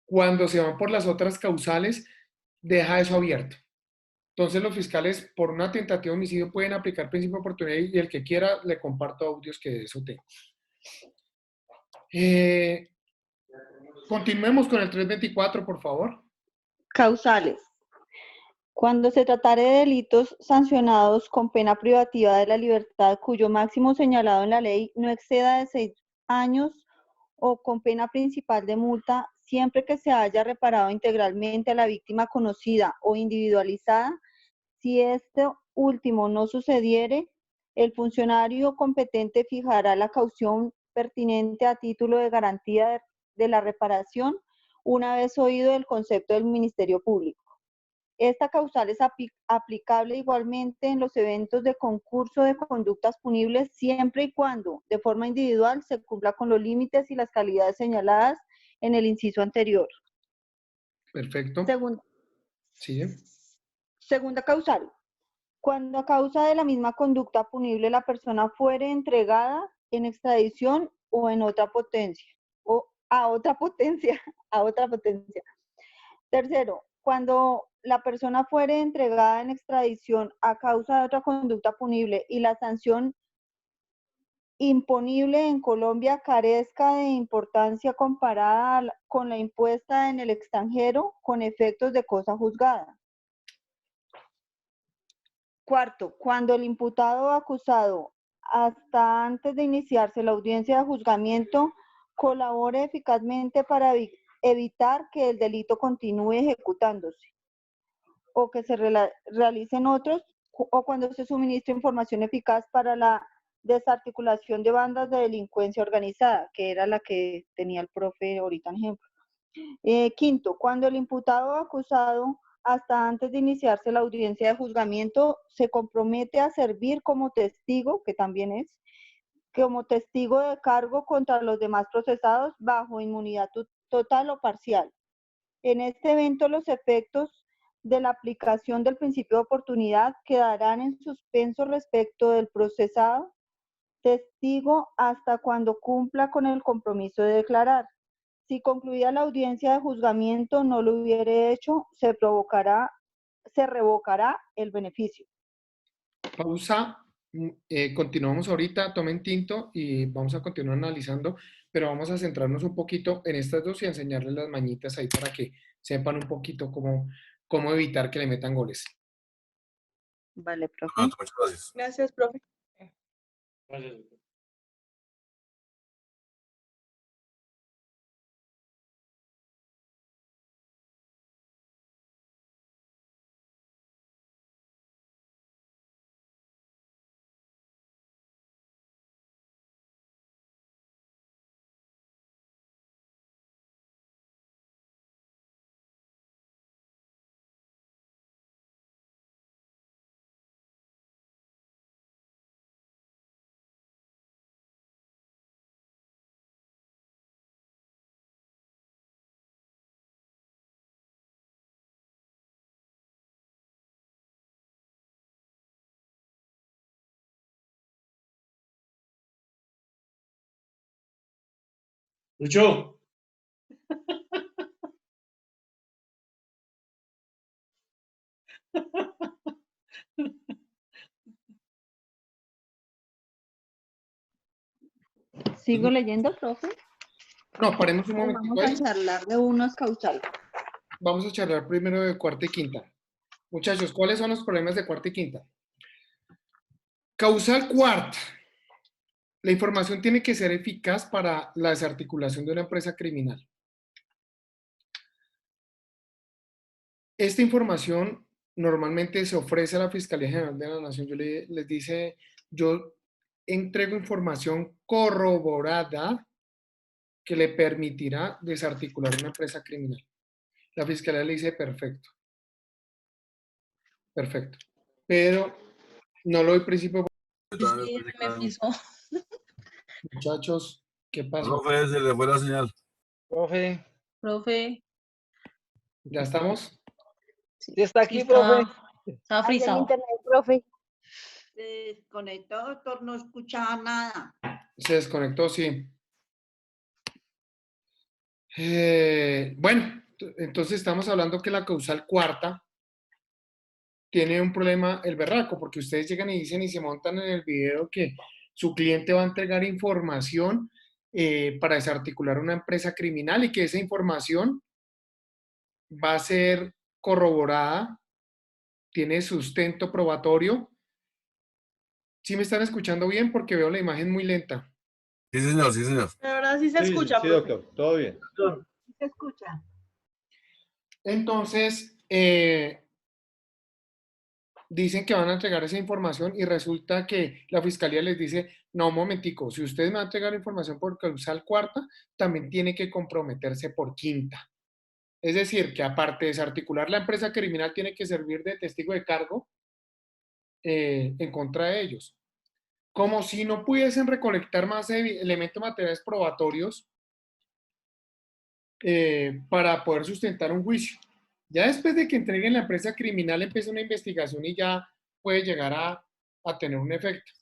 cuando se van por las otras causales, deja eso abierto. Entonces los fiscales por una tentativa de homicidio pueden aplicar principio de oportunidad y el que quiera le comparto audios que de eso tengo. Continuemos con el 324, por favor. Causales. Cuando se tratare de delitos sancionados con pena privativa de la libertad cuyo máximo señalado en la ley no exceda de 6 años o con pena principal de multa, siempre que se haya reparado integralmente a la víctima conocida o individualizada, si esto último no sucediere, el funcionario competente fijará la caución pertinente a título de garantía de la reparación una vez oído el concepto del Ministerio Público. Esta causal es aplicable igualmente en los eventos de concurso de conductas punibles siempre y cuando, de forma individual, se cumpla con los límites y las calidades señaladas en el inciso anterior. Perfecto. Sí. Segunda causal. Cuando a causa de la misma conducta punible la persona fuere entregada en extradición o en otra potencia, o a otra potencia. Tercero, cuando la persona fuere entregada en extradición a causa de otra conducta punible y la sanción imponible en Colombia carezca de importancia comparada con la impuesta en el extranjero con efectos de cosa juzgada. Cuarto, cuando el imputado o acusado, hasta antes de iniciarse la audiencia de juzgamiento, colabore eficazmente para evitar que el delito continúe ejecutándose, o que se realicen otros, o cuando se suministre información eficaz para la desarticulación de bandas de delincuencia organizada, que era la que tenía el profe ahorita en ejemplo. Quinto, cuando el imputado o acusado, hasta antes de iniciarse la audiencia de juzgamiento, se compromete a servir como testigo, que también es, como testigo de cargo contra los demás procesados bajo inmunidad total o parcial. En este evento, los efectos de la aplicación del principio de oportunidad quedarán en suspenso respecto del procesado testigo hasta cuando cumpla con el compromiso de declarar. Si concluida la audiencia de juzgamiento no lo hubiere hecho, se revocará el beneficio. Pausa. Continuamos ahorita, tomen tinto y vamos a continuar analizando, pero vamos a centrarnos un poquito en estas dos y enseñarles las mañitas ahí para que sepan un poquito cómo evitar que le metan goles. Vale, profe. Muchas gracias. Gracias, profe. Gracias. Lucho. ¿Sigo leyendo, profe? No, paremos un momentico Vamos ahí. a charlar de unos causales. Vamos a charlar primero de cuarta y quinta. Muchachos, ¿cuáles son los problemas de cuarta y quinta? Causal cuarta. La información tiene que ser eficaz para la desarticulación de una empresa criminal. Esta información normalmente se ofrece a la Fiscalía General de la Nación. Les dice, yo entrego información corroborada que le permitirá desarticular una empresa criminal. La Fiscalía le dice, perfecto. Perfecto. Pero no lo doy principio. Sí, me pisó. Muchachos, ¿qué pasó? Profe, se le fue la señal. Profe. Profe. ¿Ya estamos? Sí, está aquí, Sí, profe. estaba Ay, el frisado. internet, profe. Se desconectó, doctor, no escuchaba nada. Se desconectó, sí. Bueno, entonces estamos hablando que la causal cuarta tiene un problema el berraco, porque ustedes llegan y dicen y se montan en el video que su cliente va a entregar información para desarticular una empresa criminal y que esa información va a ser corroborada, tiene sustento probatorio. ¿Sí me están escuchando bien? Porque veo la imagen muy lenta. Sí, señor, sí, señor. De verdad sí se Sí, escucha, sí, profe. doctor, todo bien. Sí se escucha. Entonces, dicen que van a entregar esa información y resulta que la fiscalía les dice, no, un momentico, si ustedes me van a entregar información por causal cuarta, también tiene que comprometerse por quinta. Es decir, que aparte de desarticular la empresa criminal, tiene que servir de testigo de cargo en contra de ellos. Como si no pudiesen recolectar más elementos materiales probatorios para poder sustentar un juicio. Ya después de que entreguen la empresa criminal, empieza una investigación y ya puede llegar a tener un efecto.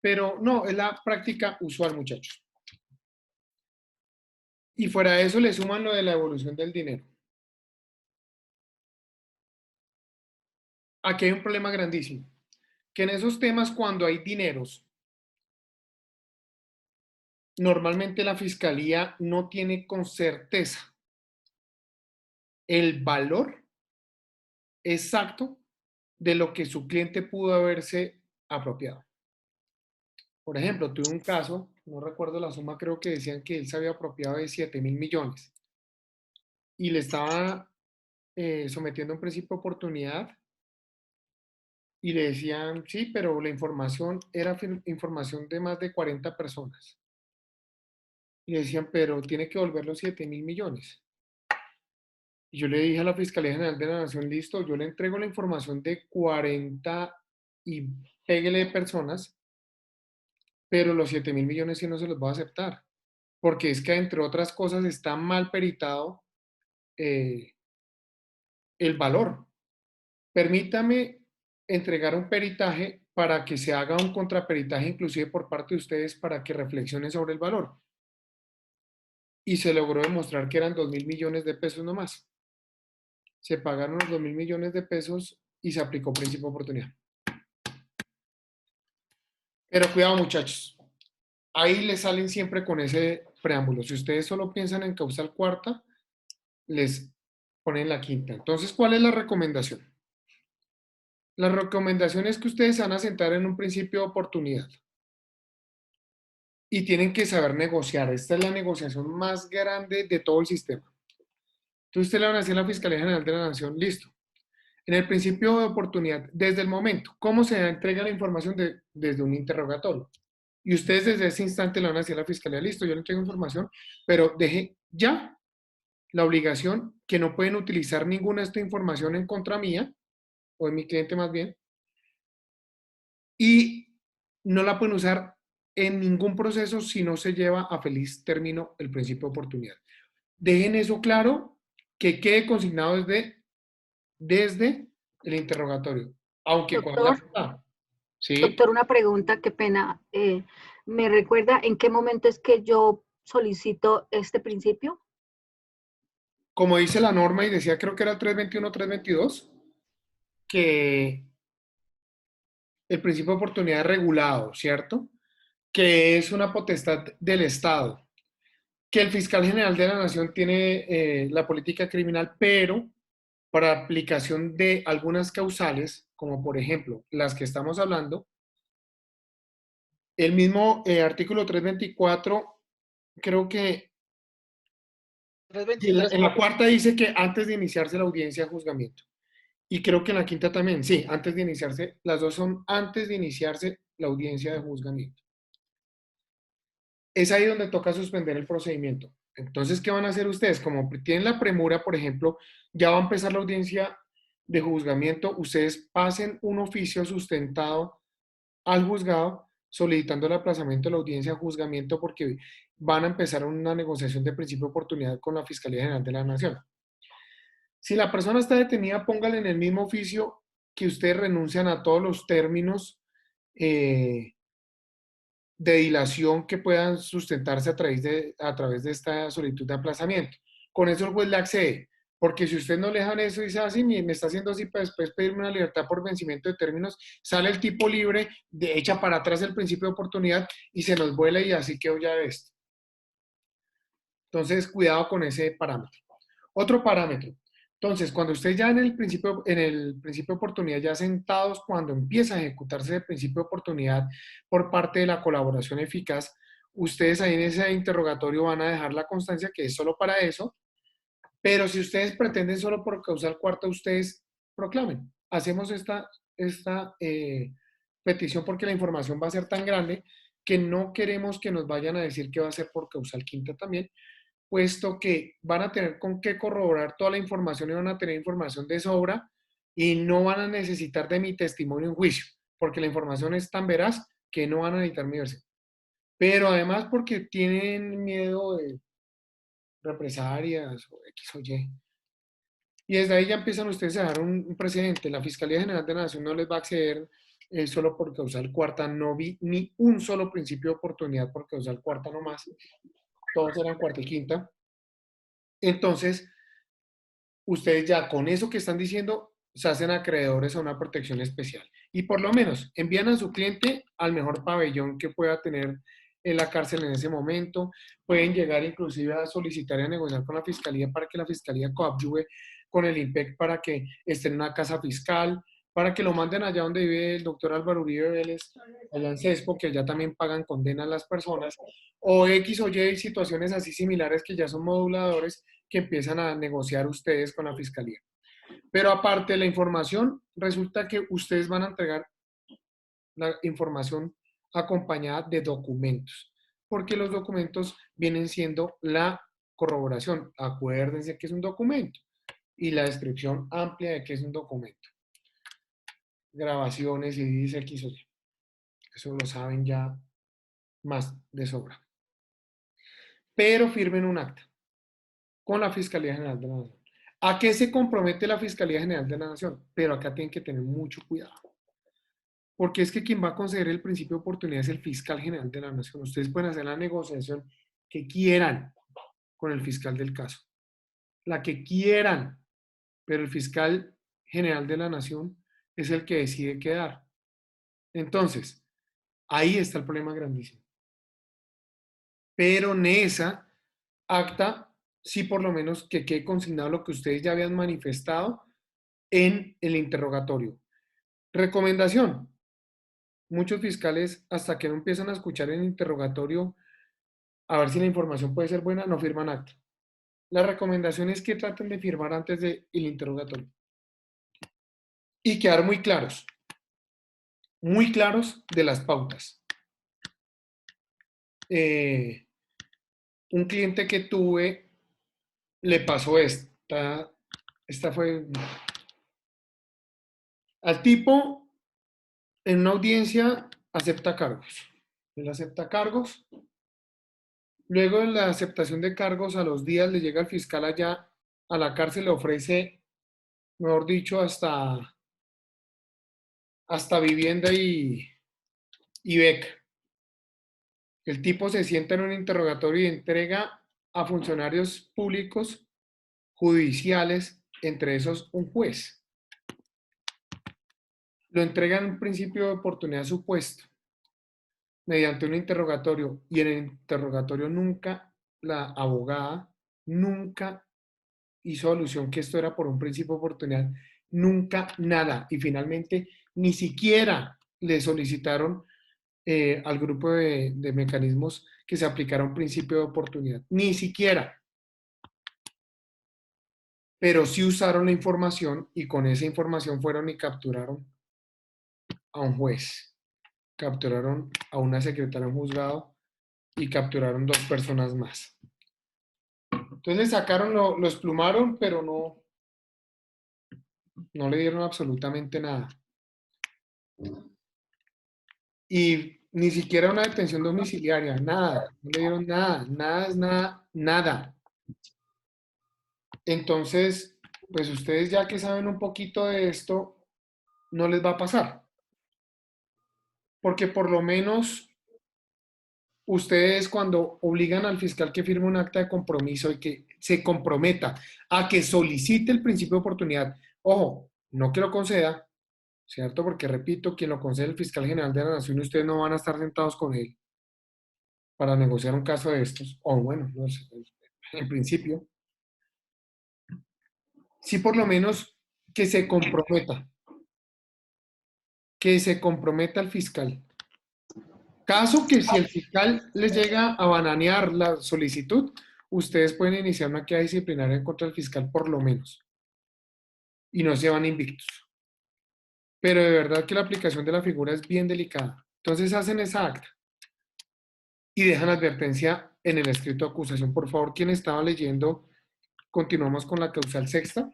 Pero no, es la práctica usual, muchachos. Y fuera de eso le suman lo de la evolución del dinero. Aquí hay un problema grandísimo. Que en esos temas, cuando hay dineros, normalmente la fiscalía no tiene con certeza el valor exacto de lo que su cliente pudo haberse apropiado. Por ejemplo, tuve un caso, no recuerdo la suma, creo que decían que él se había apropiado de 7.000 millones y le estaba sometiendo un principio de oportunidad y le decían, sí, pero la información era información de más de 40 personas. Y le decían, pero tiene que volver los 7.000 millones. Y yo le dije a la Fiscalía General de la Nación, listo, yo le entrego la información de 40 y péguele de personas, pero los 7.000 millones sí no se los va a aceptar, porque es que entre otras cosas está mal peritado el valor. Permítame entregar un peritaje para que se haga un contraperitaje inclusive por parte de ustedes para que reflexionen sobre el valor. Y se logró demostrar que eran 2.000 millones de pesos nomás. Se pagaron los 2.000 millones de pesos y se aplicó principio de oportunidad. Pero cuidado, muchachos. Ahí les salen siempre con ese preámbulo. Si ustedes solo piensan en causal cuarta, les ponen la quinta. Entonces, ¿cuál es la recomendación? La recomendación es que ustedes se van a sentar en un principio de oportunidad y tienen que saber negociar. Esta es la negociación más grande de todo el sistema. Entonces, ustedes le van a decir a la Fiscalía General de la Nación, listo. En el principio de oportunidad, desde el momento, ¿cómo se entrega la información? Desde un interrogatorio. Y ustedes desde ese instante le van a decir a la Fiscalía, listo, yo le entrego información, pero deje ya la obligación que no pueden utilizar ninguna de esta información en contra mía, o de mi cliente más bien, y no la pueden usar en ningún proceso si no se lleva a feliz término el principio de oportunidad. Dejen eso claro, que quede consignado desde el interrogatorio, aunque cuando la... ¿Sí? Doctor, una pregunta, qué pena. ¿Me recuerda en qué momento es que yo solicito este principio? Como dice la norma y decía, creo que era el 321, 322, que el principio de oportunidad regulado, ¿cierto? que es una potestad del Estado, que el fiscal general de la Nación tiene la política criminal, pero para aplicación de algunas causales, como por ejemplo las que estamos hablando, el mismo artículo 324, creo que en la cuarta dice que antes de iniciarse la audiencia de juzgamiento. Y creo que en la quinta también, sí, antes de iniciarse, las dos son antes de iniciarse la audiencia de juzgamiento. Es ahí donde toca suspender el procedimiento. Entonces, ¿qué van a hacer ustedes? Como tienen la premura, por ejemplo, ya va a empezar la audiencia de juzgamiento, ustedes pasen un oficio sustentado al juzgado solicitando el aplazamiento de la audiencia de juzgamiento porque van a empezar una negociación de principio de oportunidad con la Fiscalía General de la Nación. Si la persona está detenida, póngale en el mismo oficio que ustedes renuncian a todos los términos de dilación que puedan sustentarse a través de esta solicitud de aplazamiento. Con eso el juez le accede, porque si usted no le dejan eso y dice así, me está haciendo así para después pedirme una libertad por vencimiento de términos, sale el tipo libre, echa para atrás el principio de oportunidad y se nos vuela y así quedó ya esto. Entonces, cuidado con ese parámetro. Otro parámetro. Entonces, cuando usted ya en el principio de oportunidad, ya sentados, cuando empieza a ejecutarse el principio de oportunidad por parte de la colaboración eficaz, ustedes ahí en ese interrogatorio van a dejar la constancia que es solo para eso, pero si ustedes pretenden solo por causal cuarta, ustedes proclamen. Hacemos esta petición porque la información va a ser tan grande que no queremos que nos vayan a decir que va a ser por causal quinta también, puesto que van a tener con qué corroborar toda la información y van a tener información de sobra y no van a necesitar de mi testimonio en juicio, porque la información es tan veraz que no van a necesitar mi versión. Pero además porque tienen miedo de represalias o X o Y. Y desde ahí ya empiezan ustedes a dar un precedente. La Fiscalía General de la Nación no les va a acceder solo por causal cuarta. No vi ni un solo principio de oportunidad por causal cuarta nomás. Todos eran cuarta y quinta. Entonces, ustedes ya con eso que están diciendo se hacen acreedores a una protección especial. Y por lo menos envían a su cliente al mejor pabellón que pueda tener en la cárcel en ese momento. Pueden llegar inclusive a solicitar y a negociar con la Fiscalía para que la Fiscalía coadyuve con el IMPEC para que esté en una casa fiscal, para que lo manden allá donde vive el doctor Álvaro Uribe Vélez, allá en CESPO, que allá también pagan condena a las personas, o X o Y situaciones así similares que ya son moduladores que empiezan a negociar ustedes con la Fiscalía. Pero aparte de la información, resulta que ustedes van a entregar la información acompañada de documentos, porque los documentos vienen siendo la corroboración. Acuérdense que es un documento y la descripción amplia de qué es un documento. Grabaciones y dice X o Y. Eso lo saben ya más de sobra. Pero firmen un acta con la Fiscalía General de la Nación. ¿A qué se compromete la Fiscalía General de la Nación? Pero acá tienen que tener mucho cuidado. Porque es que quien va a conceder el principio de oportunidad es el fiscal general de la Nación. Ustedes pueden hacer la negociación que quieran con el fiscal del caso. La que quieran. Pero el fiscal general de la Nación es el que decide qué dar. Entonces, ahí está el problema grandísimo. Pero en esa acta, sí por lo menos que quede consignado lo que ustedes ya habían manifestado en el interrogatorio. Recomendación. Muchos fiscales, hasta que no empiezan a escuchar el interrogatorio, a ver si la información puede ser buena, no firman acta. La recomendación es que traten de firmar antes del interrogatorio. Y quedar muy claros de las pautas. Un cliente que tuve le pasó esta fue al tipo en una audiencia acepta cargos. Él acepta cargos. Luego de la aceptación de cargos, a los días le llega el fiscal allá a la cárcel, le ofrece, mejor dicho, hasta vivienda y beca. El tipo se sienta en un interrogatorio y entrega a funcionarios públicos judiciales, entre esos un juez. Lo entrega en un principio de oportunidad supuesto. mediante un interrogatorio, y en el interrogatorio nunca la abogada nunca hizo alusión que esto era por un principio de oportunidad, nunca nada. Y finalmente ni siquiera le solicitaron al grupo de mecanismos que se aplicara un principio de oportunidad, ni siquiera. Pero sí usaron la información y con esa información fueron y capturaron a un juez, capturaron a una secretaria de un juzgado y capturaron 2 personas más. Entonces le sacaron, lo esplumaron, pero no le dieron absolutamente nada. Y ni siquiera una detención domiciliaria, nada, no le dieron nada, nada es nada, nada. Entonces, pues ustedes ya que saben un poquito de esto, no les va a pasar. Porque por lo menos ustedes cuando obligan al fiscal que firme un acta de compromiso y que se comprometa a que solicite el principio de oportunidad, ojo, no que lo conceda, ¿cierto? Porque repito, quien lo concede el fiscal general de la Nación, ustedes no van a estar sentados con él para negociar un caso de estos, o bueno, no sé, en principio, sí por lo menos que se comprometa al fiscal. Caso que si el fiscal les llega a bananear la solicitud, ustedes pueden iniciar una queja disciplinaria en contra del fiscal por lo menos. Y no se van invictos. Pero de verdad que la aplicación de la figura es bien delicada. Entonces hacen esa acta y dejan advertencia en el escrito de acusación. Por favor, quien estaba leyendo, continuamos con la causal sexta.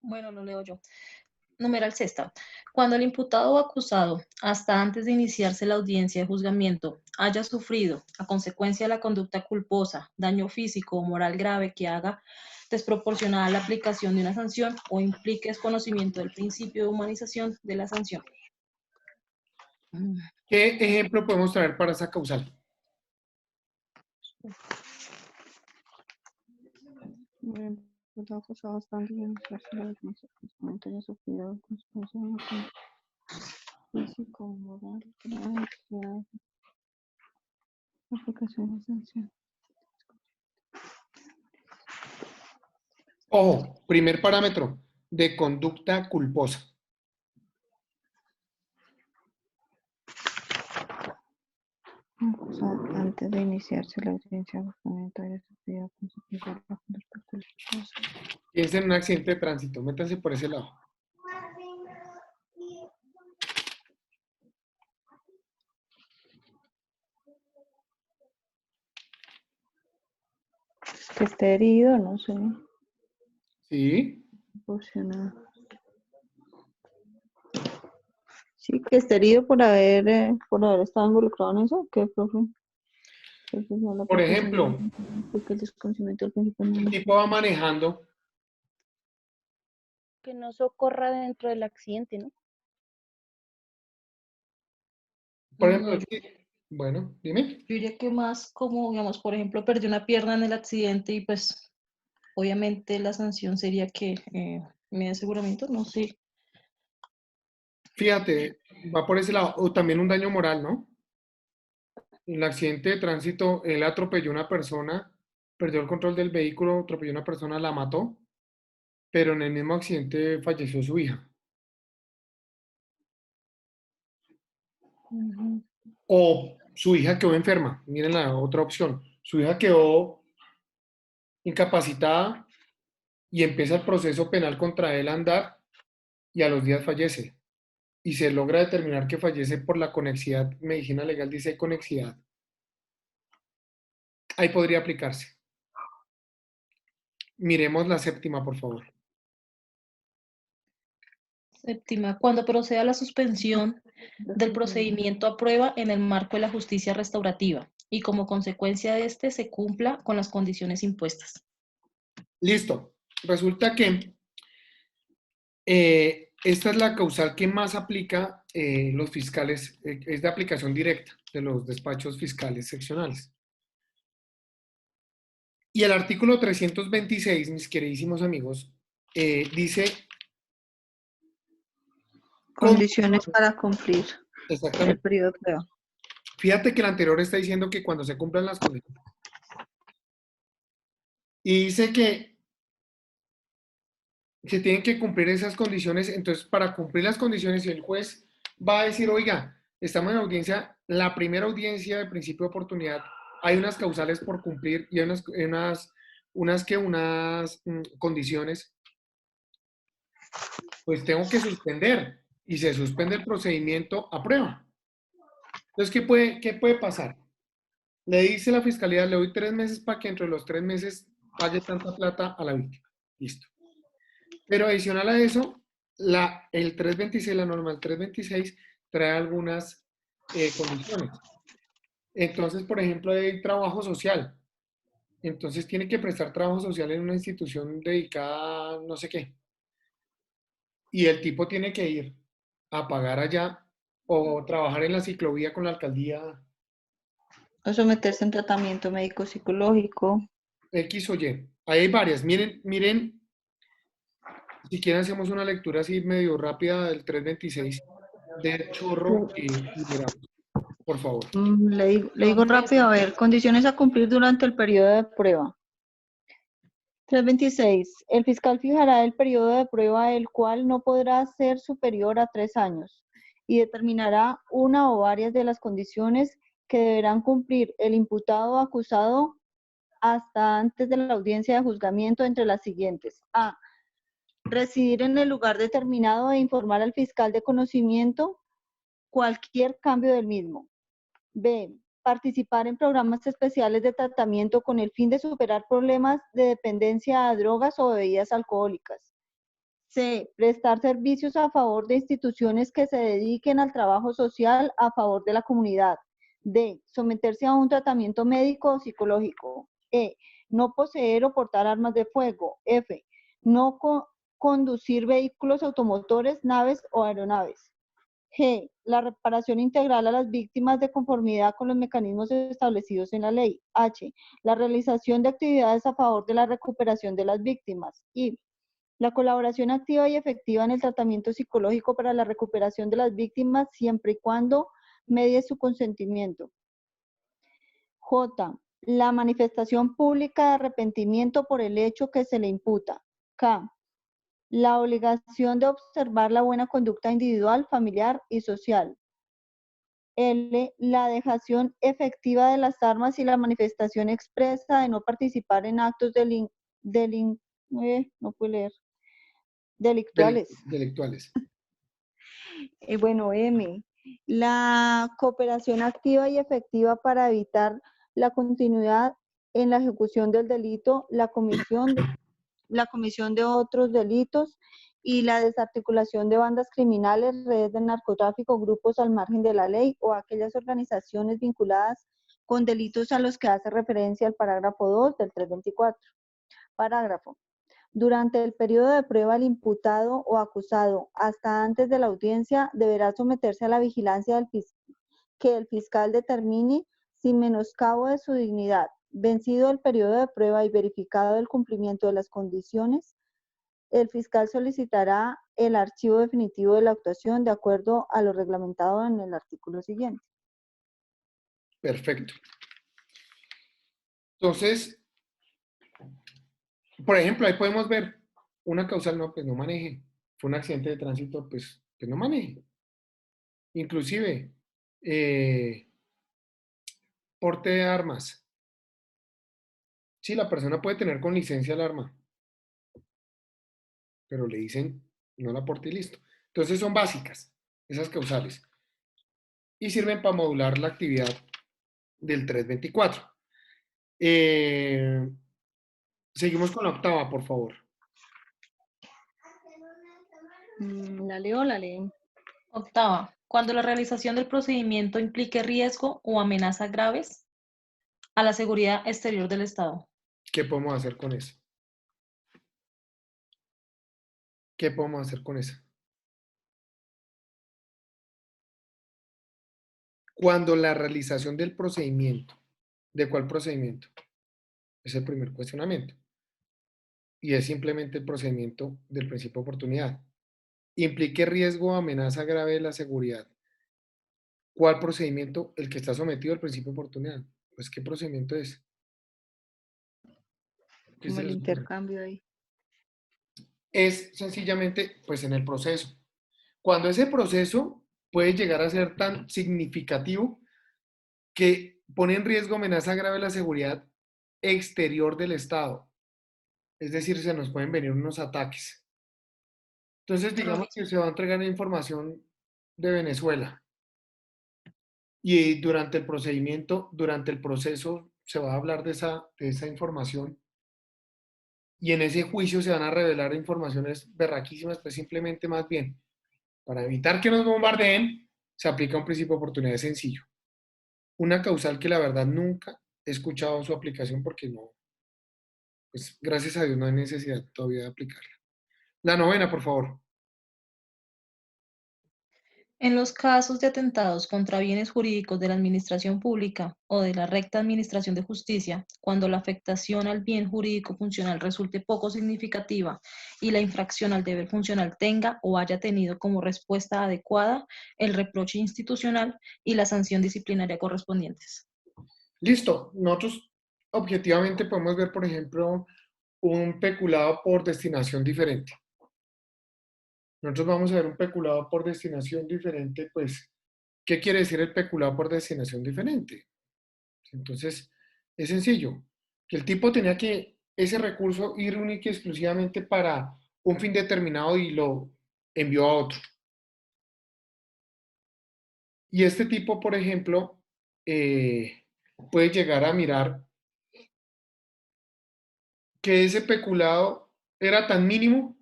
Bueno, lo leo yo. Numeral sexta. Cuando el imputado o acusado, hasta antes de iniciarse la audiencia de juzgamiento, haya sufrido, a consecuencia de la conducta culposa, daño físico o moral grave que haga desproporcionada la aplicación de una sanción o implique desconocimiento del principio de humanización de la sanción. ¿Qué ejemplo podemos traer para esa causal? Acusado bastante de iniciarse la audiencia de juzgamiento haya sufrido consecuencia de una conducta físico o moral grave que haga aplicación de sanción. Ojo, primer parámetro de conducta culposa. Acusado antes de iniciarse la audiencia de juzgamiento haya sufrido consecuencia de la conducta culposa. Piensen en un accidente de tránsito, métanse por ese lado. Que esté herido, no sé. Sí. Proporcionado. Sí, que esté herido por haber estado involucrado en eso. ¿Qué, profe? Por ejemplo, el desconocimiento del principio el tipo va manejando. Que no socorra dentro del accidente, ¿no? Por ejemplo, bueno, dime. Yo diría que más como, digamos, por ejemplo, perdió una pierna en el accidente y pues obviamente la sanción sería que me dé aseguramiento, no sé. Fíjate, va por ese lado. O también un daño moral, ¿no? En el accidente de tránsito, él atropelló a una persona, perdió el control del vehículo, atropelló a una persona, la mató, pero en el mismo accidente falleció su hija. O su hija quedó enferma. Miren la otra opción. Su hija quedó incapacitada y empieza el proceso penal contra él a andar y a los días fallece. Y se logra determinar que fallece por la conexidad. Medicina legal dice conexidad. Ahí podría aplicarse. Miremos la séptima, por favor. Séptima, cuando proceda la suspensión del procedimiento a prueba en el marco de la justicia restaurativa y como consecuencia de este se cumpla con las condiciones impuestas. Listo. Resulta que esta es la causal que más aplica los fiscales, es de aplicación directa de los despachos fiscales seccionales. Y el artículo 326, mis queridísimos amigos, dice... Condiciones para cumplir el Exactamente. periodo de prueba. Fíjate que el anterior está diciendo que cuando se cumplan las condiciones. Y dice que se tienen que cumplir esas condiciones. Entonces, para cumplir las condiciones, el juez va a decir, oiga, estamos en audiencia, la primera audiencia de principio de oportunidad, hay unas causales por cumplir y hay unas condiciones, pues tengo que suspender y se suspende el procedimiento a prueba. Entonces, ¿qué puede pasar? Le dice la fiscalía, le doy 3 meses para que entre los 3 meses pague tanta plata a la víctima. Listo. Pero adicional a eso, el 326, la norma del 326, trae algunas condiciones. Entonces, por ejemplo, hay trabajo social. Entonces, tiene que prestar trabajo social en una institución dedicada a no sé qué. Y el tipo tiene que ir a pagar allá o trabajar en la ciclovía con la alcaldía. O someterse a un tratamiento médico psicológico. X o Y. Ahí hay varias. Miren, si quieren hacemos una lectura así medio rápida del 326 de chorro y miramos, por favor. Le digo rápido, a ver, condiciones a cumplir durante el periodo de prueba. 326. El fiscal fijará el periodo de prueba, el cual no podrá ser superior a 3 años, y determinará una o varias de las condiciones que deberán cumplir el imputado o acusado hasta antes de la audiencia de juzgamiento entre las siguientes. A. Residir en el lugar determinado e informar al fiscal de conocimiento cualquier cambio del mismo. B. Participar en programas especiales de tratamiento con el fin de superar problemas de dependencia a drogas o bebidas alcohólicas. C. Prestar servicios a favor de instituciones que se dediquen al trabajo social a favor de la comunidad. D. Someterse a un tratamiento médico o psicológico. E. No poseer o portar armas de fuego. F. No conducir vehículos automotores, naves o aeronaves. G. La reparación integral a las víctimas de conformidad con los mecanismos establecidos en la ley. H. La realización de actividades a favor de la recuperación de las víctimas. I. La colaboración activa y efectiva en el tratamiento psicológico para la recuperación de las víctimas siempre y cuando medie su consentimiento. J. La manifestación pública de arrepentimiento por el hecho que se le imputa. K. La obligación de observar la buena conducta individual, familiar y social. L. La dejación efectiva de las armas y la manifestación expresa de no participar en actos delictuales. Delictuales. Bueno, M. La cooperación activa y efectiva para evitar la continuidad en la ejecución del delito, la comisión de otros delitos y la desarticulación de bandas criminales, redes de narcotráfico, grupos al margen de la ley o aquellas organizaciones vinculadas con delitos a los que hace referencia el parágrafo 2 del 324. Parágrafo. Durante el periodo de prueba, el imputado o acusado, hasta antes de la audiencia, deberá someterse a la vigilancia que el fiscal determine sin menoscabo de su dignidad. Vencido el periodo de prueba y verificado el cumplimiento de las condiciones, el fiscal solicitará el archivo definitivo de la actuación de acuerdo a lo reglamentado en el artículo siguiente. Perfecto. Entonces, por ejemplo, ahí podemos ver una causal, no, pues no maneje. Fue un accidente de tránsito, pues no maneje. Inclusive, porte de armas. Sí, la persona puede tener con licencia el arma, pero le dicen no la porte y listo. Entonces son básicas esas causales y sirven para modular la actividad del 324. Seguimos con la octava, por favor. ¿La leo o la leen? Octava. Cuando la realización del procedimiento implique riesgo o amenaza graves a la seguridad exterior del Estado. ¿Qué podemos hacer con eso? ¿Qué podemos hacer con eso? Cuando la realización del procedimiento, ¿de cuál procedimiento? Es el primer cuestionamiento. Y es simplemente el procedimiento del principio de oportunidad. Implique riesgo o amenaza grave de la seguridad. ¿Cuál procedimiento? El que está sometido al principio de oportunidad. Pues, ¿qué procedimiento es? ¿Qué Como se el les ocurre? intercambio ahí. Es sencillamente, pues, en el proceso. Cuando ese proceso puede llegar a ser tan significativo que pone en riesgo amenaza grave la seguridad exterior del Estado. Es decir, se nos pueden venir unos ataques. Entonces, digamos que se va a entregar información de Venezuela y durante el procedimiento, durante el proceso, se va a hablar de esa información y en ese juicio se van a revelar informaciones berraquísimas, pues simplemente más bien, para evitar que nos bombardeen, se aplica un principio de oportunidad sencillo. Una causal que la verdad nunca he escuchado su aplicación porque no, pues gracias a Dios no hay necesidad todavía de aplicarla. La novena, por favor. En los casos de atentados contra bienes jurídicos de la administración pública o de la recta administración de justicia, cuando la afectación al bien jurídico funcional resulte poco significativa y la infracción al deber funcional tenga o haya tenido como respuesta adecuada el reproche institucional y la sanción disciplinaria correspondientes. Listo. Nosotros objetivamente podemos ver, por ejemplo, un peculado por destinación diferente. Nosotros vamos a ver un peculado por destinación diferente, pues, ¿qué quiere decir el peculado por destinación diferente? Entonces, es sencillo, que el tipo tenía que ese recurso ir único y exclusivamente para un fin determinado y lo envió a otro. Y este tipo, por ejemplo, puede llegar a mirar que ese peculado era tan mínimo,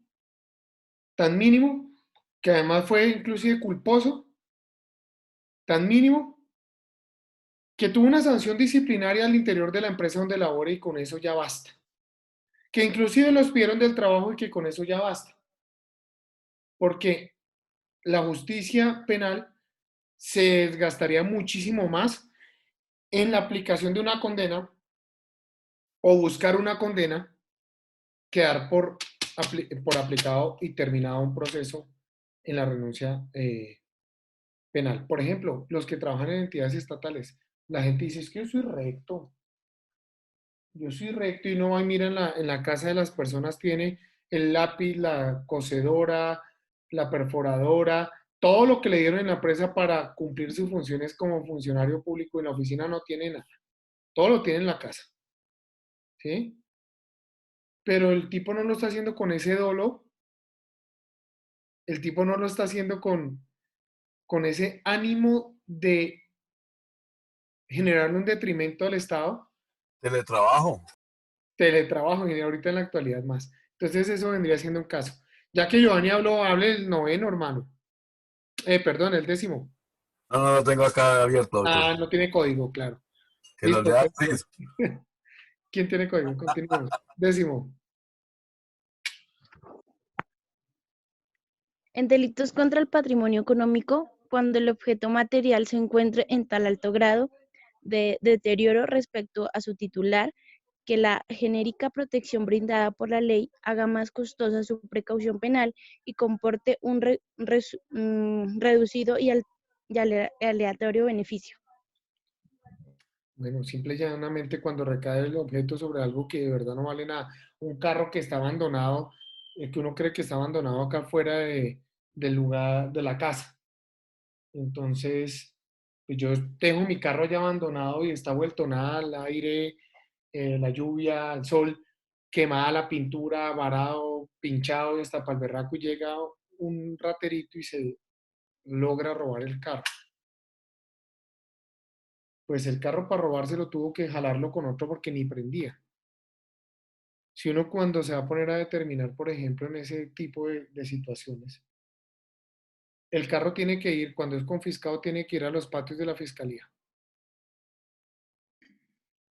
que además fue inclusive culposo, tan mínimo, que tuvo una sanción disciplinaria al interior de la empresa donde labora y con eso ya basta. Que inclusive los pidieron del trabajo y que con eso ya basta. Porque la justicia penal se desgastaría muchísimo más en la aplicación de una condena o buscar una condena que dar por aplicado y terminado un proceso en la renuncia penal. Por ejemplo, los que trabajan en entidades estatales, la gente dice, es que yo soy recto y no va y mira en la casa de las personas, tiene el lápiz, la cocedora, la perforadora, todo lo que le dieron en la empresa para cumplir sus funciones como funcionario público en la oficina no tiene nada. Todo lo tiene en la casa. ¿Sí? Pero el tipo no lo está haciendo con ese dolo, el tipo no lo está haciendo con ese ánimo de generar un detrimento al Estado. Teletrabajo. Teletrabajo, y ahorita en la actualidad más. Entonces eso vendría siendo un caso. Ya que Giovanni hable el noveno, hermano. Perdón, el décimo. No, no lo tengo acá abierto, doctor. Ah, no tiene código, claro. Que los de Axis. ¿Quién tiene código? Continuemos. Décimo. En delitos contra el patrimonio económico, cuando el objeto material se encuentre en tal alto grado de deterioro respecto a su titular, que la genérica protección brindada por la ley haga más costosa su precaución penal y comporte un reducido y aleatorio beneficio. Bueno, simple y llanamente cuando recae el objeto sobre algo que de verdad no vale nada. Un carro que está abandonado, que uno cree que está abandonado acá fuera del lugar, de la casa. Entonces, pues yo dejo mi carro ya abandonado y está vuelto nada al aire, la lluvia, el sol, quemada la pintura, varado, pinchado y hasta para el berraco y llega un raterito y se logra robar el carro. Pues el carro para robárselo tuvo que jalarlo con otro porque ni prendía. Si uno cuando se va a poner a determinar, por ejemplo, en ese tipo de situaciones, el carro tiene que ir, cuando es confiscado, tiene que ir a los patios de la fiscalía.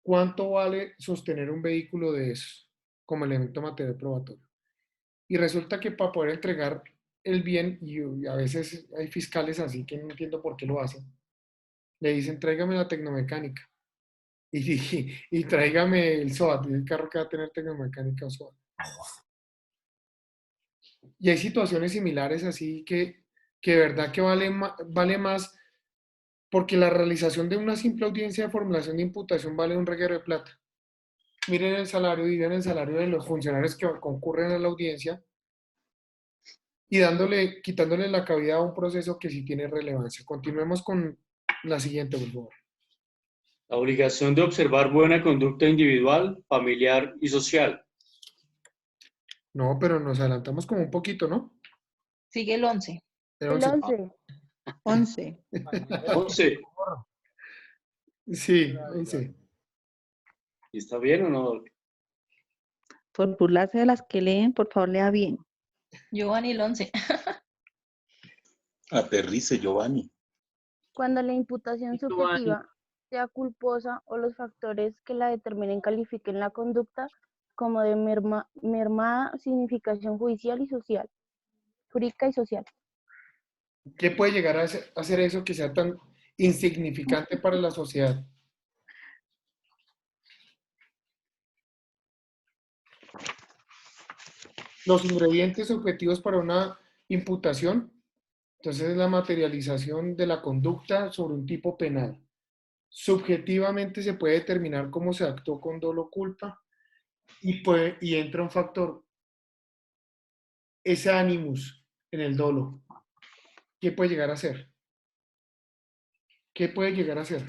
¿Cuánto vale sostener un vehículo de esos como elemento material probatorio? Y resulta que para poder entregar el bien, y a veces hay fiscales así que no entiendo por qué lo hacen, le dicen, tráigame la tecnomecánica. y tráigame el SOAT, el carro que va a tener tecnomecánica o SOAT. Y hay situaciones similares así que de verdad que vale más, porque la realización de una simple audiencia de formulación de imputación vale un reguero de plata. Miren el salario, digan el salario de los funcionarios que concurren a la audiencia y quitándole la cabida a un proceso que sí tiene relevancia. Continuemos con la siguiente, por favor. La obligación de observar buena conducta individual, familiar y social. No, pero nos adelantamos como un poquito, ¿no? Sigue el 11. El El 11. 11. 11. Sí, 11. ¿Y está bien o no? Por burlarse de las que leen, por favor, lea bien. Giovanni, el 11. Aterrice, Giovanni. Cuando la imputación subjetiva sea culposa o los factores que la determinen califiquen la conducta como de mermada significación judicial y social, jurídica y social. ¿Qué puede llegar a hacer eso que sea tan insignificante para la sociedad? Los ingredientes objetivos para una imputación, entonces es la materialización de la conducta sobre un tipo penal. Subjetivamente se puede determinar cómo se actuó con dolo o culpa y entra un factor, ese animus en el dolo. ¿Qué puede llegar a ser? ¿Qué puede llegar a ser?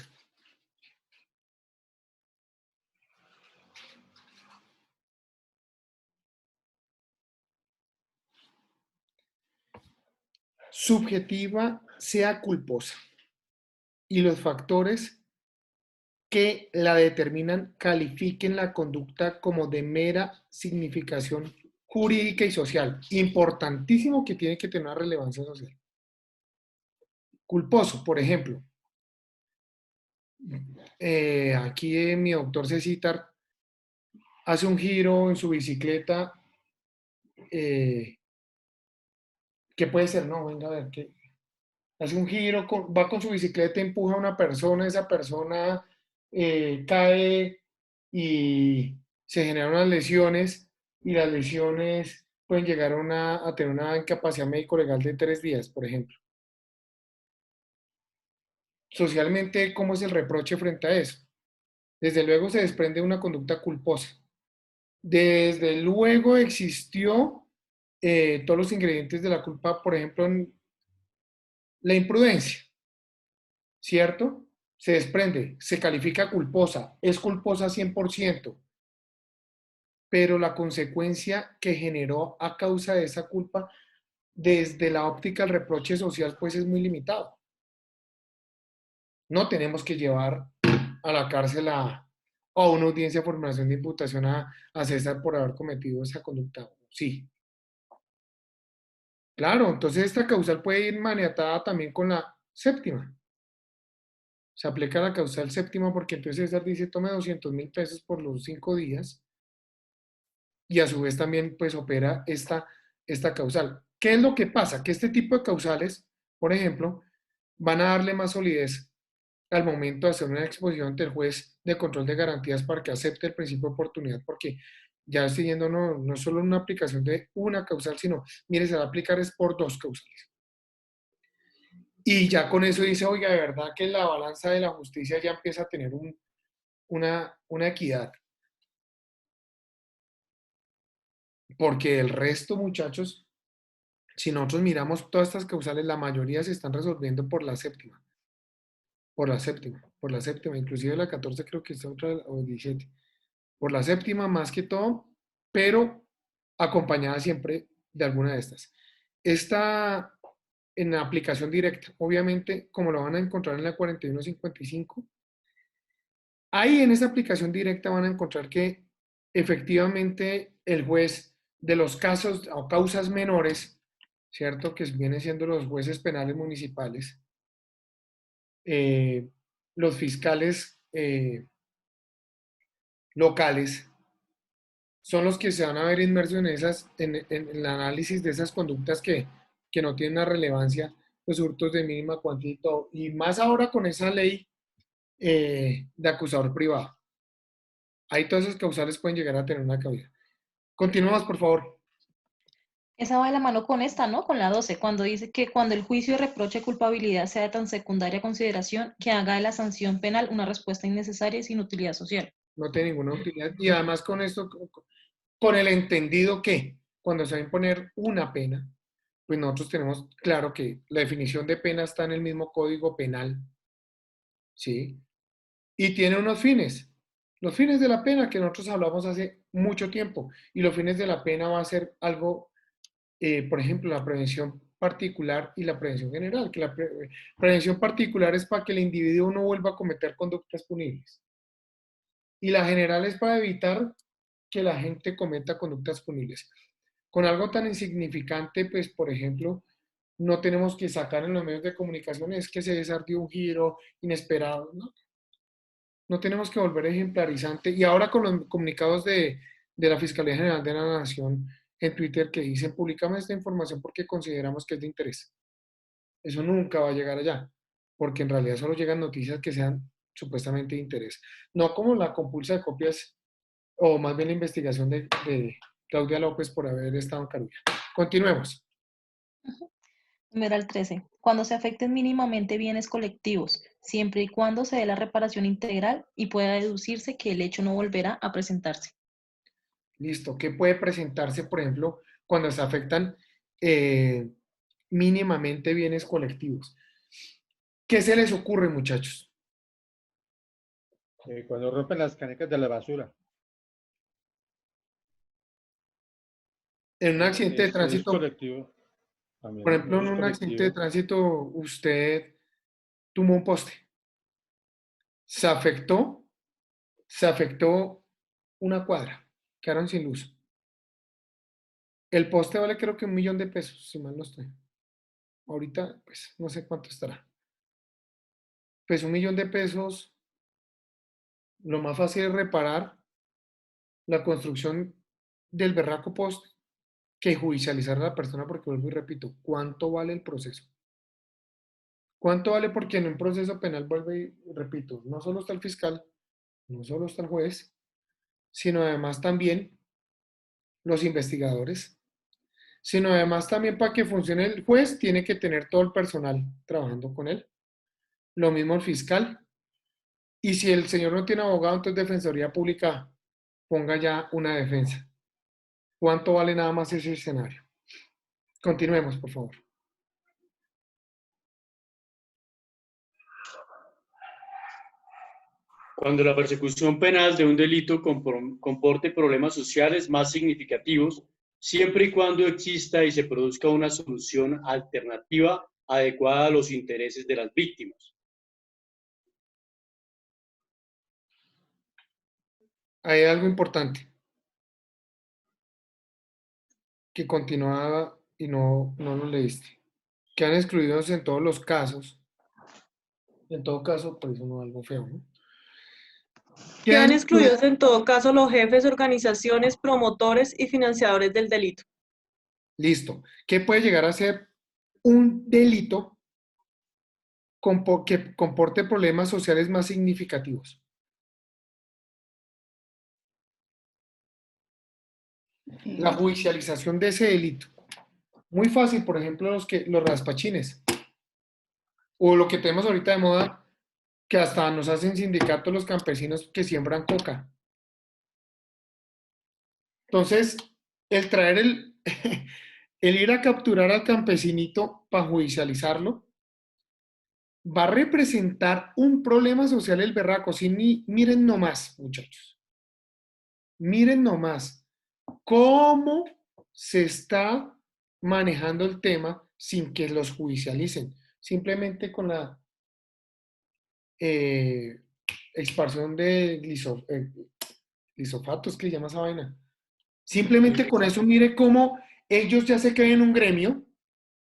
Subjetiva sea culposa y los factores que la determinan califiquen la conducta como de mera significación jurídica y social. Importantísimo que tiene que tener una relevancia social. Culposo, por ejemplo. Aquí mi doctor Cecitar hace un giro en su bicicleta. ¿Qué puede ser? No, venga a ver. ¿Qué? Hace un giro, va con su bicicleta, empuja a una persona, esa persona cae y se generan unas lesiones y las lesiones pueden llegar a tener una incapacidad médico-legal de 3 días, por ejemplo. Socialmente, ¿cómo es el reproche frente a eso? Desde luego se desprende una conducta culposa. Desde luego existió todos los ingredientes de la culpa, por ejemplo, en la imprudencia, ¿cierto? Se desprende, se califica culposa, es culposa 100%, pero la consecuencia que generó a causa de esa culpa, desde la óptica del reproche social, pues es muy limitado. No tenemos que llevar a la cárcel a una audiencia de formulación de imputación a César por haber cometido esa conducta. Sí. Claro, entonces esta causal puede ir maniatada también con la séptima. Se aplica la causal séptima porque entonces César dice tome 200.000 pesos por los 5 días y a su vez también pues opera esta causal. ¿Qué es lo que pasa? Que este tipo de causales, por ejemplo, van a darle más solidez al momento de hacer una exposición ante el juez de control de garantías para que acepte el principio de oportunidad, porque ya estoy yendo no solo una aplicación de una causal, sino, mire, se va a aplicar es por 2 causales. Y ya con eso dice, oiga, de verdad que la balanza de la justicia ya empieza a tener una equidad. Porque el resto, muchachos, si nosotros miramos todas estas causales, la mayoría se están resolviendo por la séptima. Por la séptima, inclusive la 14 creo que está otra, o 17. Por la séptima más que todo, pero acompañada siempre de alguna de estas. Esta en la aplicación directa, obviamente, como lo van a encontrar en la 4155, ahí en esa aplicación directa van a encontrar que efectivamente el juez de los casos o causas menores, ¿cierto? Que vienen siendo los jueces penales municipales, los fiscales locales, son los que se van a ver inmersos en el análisis de esas conductas que no tienen una relevancia, los hurtos de mínima cuantía y todo. Y más ahora con esa ley de acusador privado. Ahí todas esas causales pueden llegar a tener una cabida. Continuamos, por favor. Esa va de la mano con esta, ¿no? Con la 12, cuando dice que cuando el juicio de reproche de culpabilidad sea de tan secundaria consideración que haga de la sanción penal una respuesta innecesaria y sin utilidad social. No tiene ninguna utilidad. Y además con esto, con el entendido que cuando se va a imponer una pena, pues nosotros tenemos claro que la definición de pena está en el mismo Código Penal, ¿sí? Y tiene unos fines. Los fines de la pena que nosotros hablamos hace mucho tiempo. Y los fines de la pena va a ser algo, por ejemplo, la prevención particular y la prevención general. Que la prevención particular es para que el individuo no vuelva a cometer conductas punibles. Y la general es para evitar que la gente cometa conductas punibles. Con algo tan insignificante, pues, por ejemplo, no tenemos que sacar en los medios de comunicación es que se desarrolló un giro inesperado, ¿no? No tenemos que volver ejemplarizante. Y ahora con los comunicados de la Fiscalía General de la Nación en Twitter que dicen, publicamos esta información porque consideramos que es de interés. Eso nunca va a llegar allá, porque en realidad solo llegan noticias que sean supuestamente de interés. No como la compulsa de copias, o más bien la investigación de Claudia López por haber estado en Carulla. Continuemos. Numeral 13. Cuando se afecten mínimamente bienes colectivos, siempre y cuando se dé la reparación integral y pueda deducirse que el hecho no volverá a presentarse. Listo. ¿Qué puede presentarse, por ejemplo, cuando se afectan mínimamente bienes colectivos? ¿Qué se les ocurre, muchachos? Cuando rompen las canecas de la basura. En un accidente de Es tránsito, colectivo. También, por ejemplo, en es un accidente de colectivo. tránsito, usted tumbó un poste. Se afectó una cuadra. Quedaron sin luz. El poste vale creo que $1.000.000, si mal no estoy. Ahorita, pues, no sé cuánto estará. Pues $1.000.000, lo más fácil es reparar la construcción del berraco poste que judicializar a la persona, porque vuelvo y repito, ¿cuánto vale el proceso? ¿Cuánto vale? Porque en un proceso penal, vuelvo y repito, no solo está el fiscal, no solo está el juez, sino además también los investigadores, sino además también para que funcione el juez tiene que tener todo el personal trabajando con él. Lo mismo el fiscal. Y si el señor no tiene abogado, entonces Defensoría Pública ponga ya una defensa. ¿Cuánto vale nada más ese escenario? Continuemos, por favor. Cuando la persecución penal de un delito comporte problemas sociales más significativos, siempre y cuando exista y se produzca una solución alternativa adecuada a los intereses de las víctimas. Hay algo importante que continuaba y no lo leíste. Quedan excluidos en todos los casos. En todo caso, por eso no es algo feo, ¿no? Quedan excluidos en todo caso los jefes, organizaciones, promotores y financiadores del delito. Listo. ¿Qué puede llegar a ser un delito que comporte problemas sociales más significativos? La judicialización de ese delito. Muy fácil, por ejemplo, los raspachines. O lo que tenemos ahorita de moda, que hasta nos hacen sindicatos los campesinos que siembran coca. Entonces, el traer el ir a capturar al campesinito para judicializarlo, va a representar un problema social el berraco. Sí, miren nomás, muchachos. Miren nomás cómo se está manejando el tema sin que los judicialicen. Simplemente con la expansión de glisofatos, que llama esa vaina. Simplemente con eso, mire cómo ellos ya se creen un gremio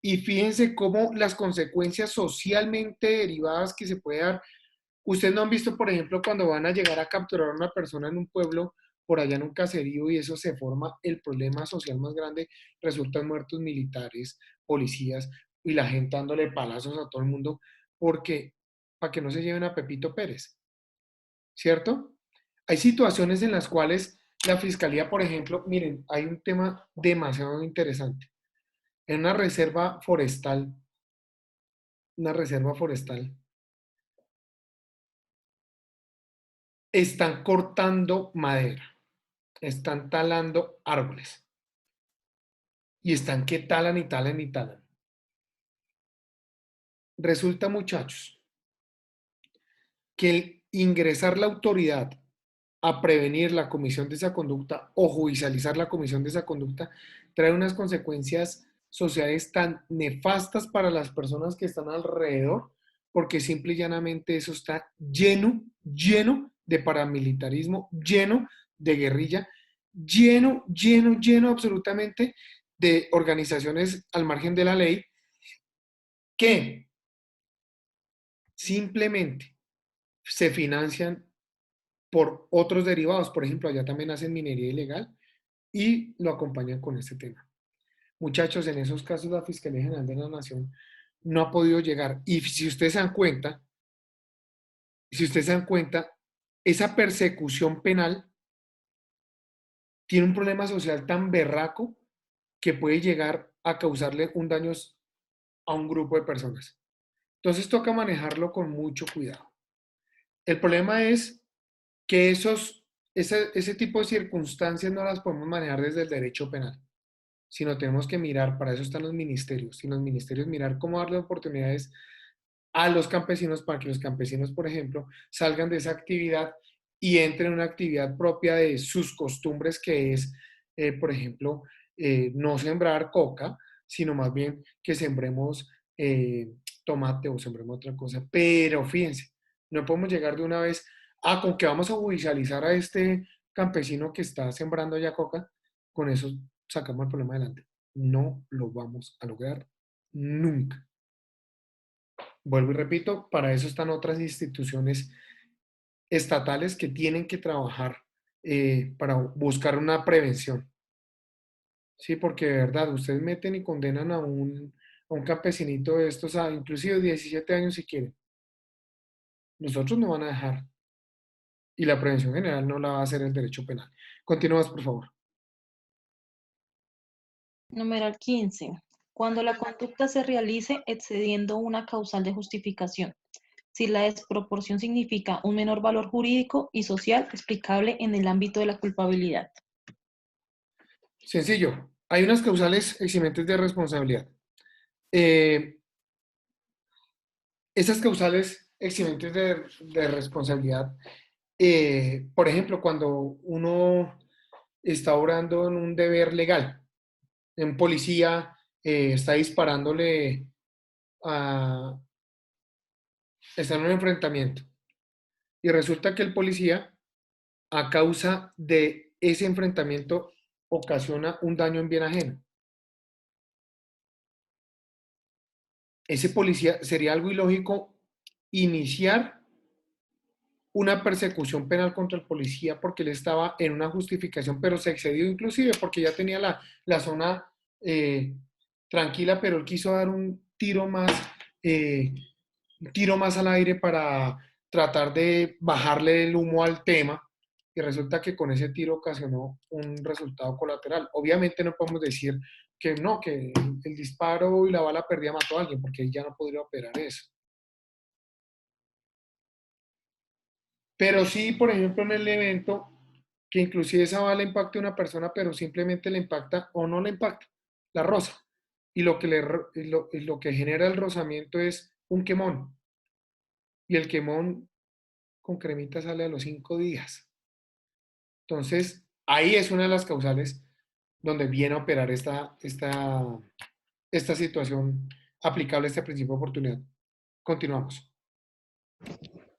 y fíjense cómo las consecuencias socialmente derivadas que se puede dar. Ustedes no han visto, por ejemplo, cuando van a llegar a capturar a una persona en un pueblo, por allá en un caserío, y eso se forma el problema social más grande, resultan muertos militares, policías, y la gente dándole palazos a todo el mundo, porque para que no se lleven a Pepito Pérez, ¿cierto? Hay situaciones en las cuales la fiscalía, por ejemplo, miren, hay un tema demasiado interesante. En una reserva forestal, están cortando madera, están talando árboles y están que talan y talan y talan. Resulta, muchachos, que el ingresar la autoridad a prevenir la comisión de esa conducta o judicializar la comisión de esa conducta trae unas consecuencias sociales tan nefastas para las personas que están alrededor, porque simple y llanamente eso está lleno de paramilitarismo, lleno de guerrilla, lleno absolutamente de organizaciones al margen de la ley que simplemente se financian por otros derivados. Por ejemplo, allá también hacen minería ilegal y lo acompañan con este tema. Muchachos, en esos casos la Fiscalía General de la Nación no ha podido llegar. Y si ustedes se dan cuenta, esa persecución penal tiene un problema social tan berraco que puede llegar a causarle un daño a un grupo de personas. Entonces toca manejarlo con mucho cuidado. El problema es que ese tipo de circunstancias no las podemos manejar desde el derecho penal, sino tenemos que mirar, para eso están los ministerios, y los ministerios mirar cómo darle oportunidades a los campesinos para que los campesinos, por ejemplo, salgan de esa actividad y entren en una actividad propia de sus costumbres, que es, por ejemplo, no sembrar coca, sino más bien que sembremos tomate o sembremos otra cosa. Pero fíjense, no podemos llegar de una vez con que vamos a judicializar a este campesino que está sembrando ya coca, con eso sacamos el problema adelante. No lo vamos a lograr nunca. Vuelvo y repito, para eso están otras instituciones estatales que tienen que trabajar para buscar una prevención. Sí, porque de verdad, ustedes meten y condenan a un campesinito de estos a inclusive 17 años si quieren. Nosotros no van a dejar. Y la prevención general no la va a hacer el derecho penal. Continúas, por favor. Numeral 15. Cuando la conducta se realice excediendo una causal de justificación, si la desproporción significa un menor valor jurídico y social explicable en el ámbito de la culpabilidad. Sencillo. Hay unas causales eximentes de responsabilidad. Esas causales eximentes de responsabilidad, por ejemplo, cuando uno está obrando en un deber legal, un policía está disparándole está en un enfrentamiento y resulta que el policía, a causa de ese enfrentamiento, ocasiona un daño en bien ajeno. Ese policía, sería algo ilógico iniciar una persecución penal contra el policía porque él estaba en una justificación, pero se excedió inclusive porque ya tenía la zona tranquila, pero él quiso dar un tiro más al aire para tratar de bajarle el humo al tema, y resulta que con ese tiro ocasionó un resultado colateral. Obviamente no podemos decir que no, que el disparo y la bala perdida mató a alguien, porque ahí ya no podría operar eso. Pero sí, por ejemplo, en el evento, que inclusive esa bala impacte a una persona, pero simplemente le impacta o no le impacta, la roza. Y lo que genera el rozamiento es un quemón. Y el quemón con cremita sale a los 5 días. Entonces, ahí es una de las causales donde viene a operar esta situación aplicable a este principio de oportunidad. Continuamos.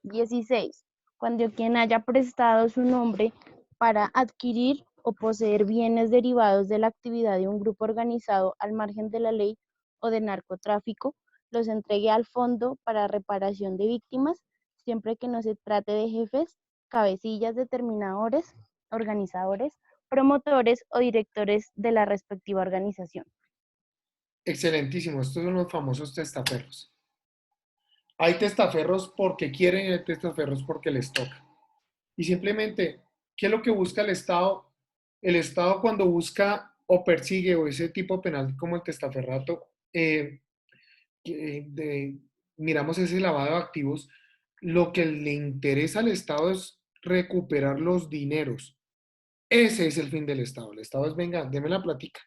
16. Cuando quien haya prestado su nombre para adquirir o poseer bienes derivados de la actividad de un grupo organizado al margen de la ley o de narcotráfico, los entregue al Fondo para Reparación de Víctimas, siempre que no se trate de jefes, cabecillas, determinadores, organizadores, promotores o directores de la respectiva organización. Excelentísimo. Estos son los famosos testaferros. Hay testaferros porque quieren y hay testaferros porque les toca. Y simplemente, ¿qué es lo que busca el Estado? El Estado cuando busca o persigue o ese tipo penal como el testaferrato, miramos ese lavado de activos, lo que le interesa al Estado es recuperar los dineros. Ese es el fin del Estado. El Estado es, venga, deme la platica.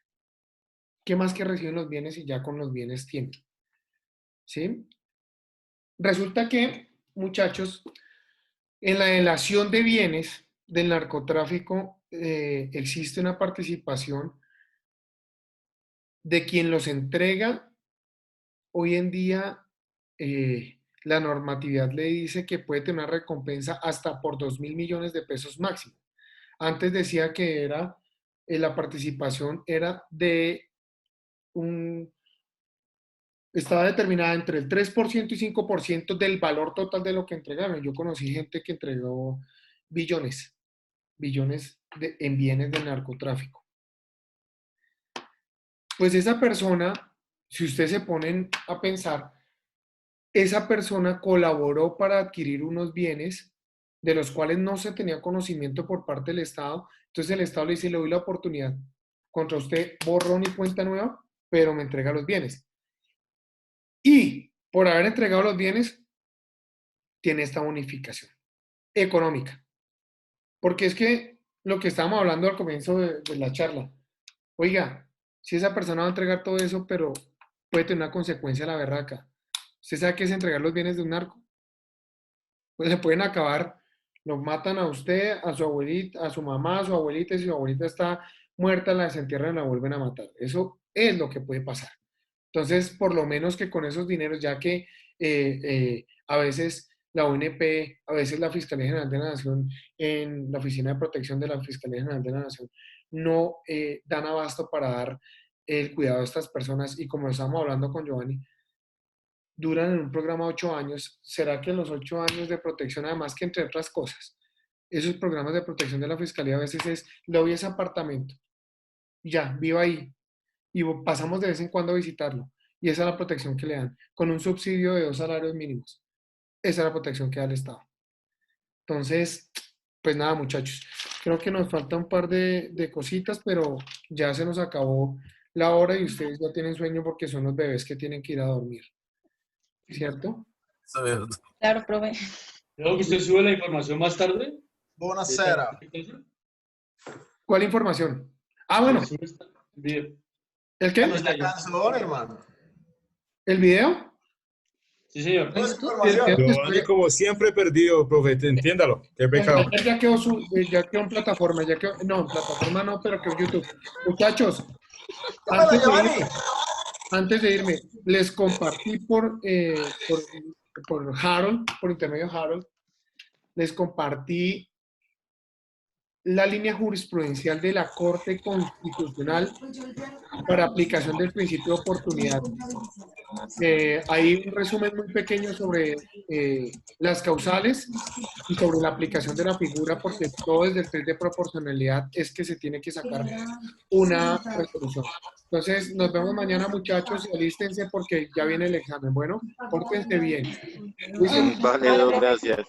¿Qué más que reciben los bienes y ya con los bienes tienen? ¿Sí? Resulta que, muchachos, en la delación de bienes del narcotráfico existe una participación de quien los entrega. Hoy en día la normatividad le dice que puede tener una recompensa hasta por 2.000 millones de pesos máximo. Antes decía que era la participación era de estaba determinada entre el 3% y 5% del valor total de lo que entregaron. Yo conocí gente que entregó billones en bienes del narcotráfico. Pues esa persona, si ustedes se ponen a pensar, esa persona colaboró para adquirir unos bienes de los cuales no se tenía conocimiento por parte del Estado. Entonces el Estado le dice, le doy la oportunidad. Contra usted, borrón y cuenta nueva, pero me entrega los bienes. Y por haber entregado los bienes, tiene esta bonificación económica. Porque es que lo que estábamos hablando al comienzo de la charla, oiga, si esa persona va a entregar todo eso, pero puede tener una consecuencia a la berraca. ¿Usted sabe qué es entregar los bienes de un narco? Pues se pueden acabar, lo matan a usted, a su abuelita, a su mamá, a su abuelita, y si su abuelita está muerta, la desentierran y la vuelven a matar. Eso es lo que puede pasar. Entonces, por lo menos que con esos dineros, ya que a veces la ONP, a veces la Fiscalía General de la Nación, en la Oficina de Protección de la Fiscalía General de la Nación, no dan abasto para dar el cuidado a estas personas. Y como estábamos hablando con Giovanni, duran en un programa 8 años. ¿Será que en los 8 años de protección, además que entre otras cosas, esos programas de protección de la Fiscalía a veces es, le doy ese apartamento, ya, viva ahí, y pasamos de vez en cuando a visitarlo, y esa es la protección que le dan, con un subsidio de 2 salarios mínimos? Esa es la protección que da el Estado. Entonces, pues nada, muchachos, creo que nos falta un par de cositas, pero ya se nos acabó la hora y ustedes ya tienen sueño porque son los bebés que tienen que ir a dormir. ¿Cierto? Claro, profe. ¿Creo que usted sube la información más tarde? Buonasera. ¿Cuál información? Ah, bueno. ¿El qué? Nuestra canción, hermano. ¿El video? Sí, señor. Giovanni, como siempre, perdido, profe, entiéndalo. Qué pecado. Ya quedó en plataforma, no, en plataforma no, pero quedó en YouTube. Muchachos, antes de irme, les compartí por Harold, por intermedio de Harold, les compartí la línea jurisprudencial de la Corte Constitucional para aplicación del principio de oportunidad. Hay un resumen muy pequeño sobre las causales y sobre la aplicación de la figura, porque todo desde el test de proporcionalidad es que se tiene que sacar una resolución. Entonces, nos vemos mañana, muchachos, y alístense porque ya viene el examen. Bueno, pórtense bien. Vale, gracias.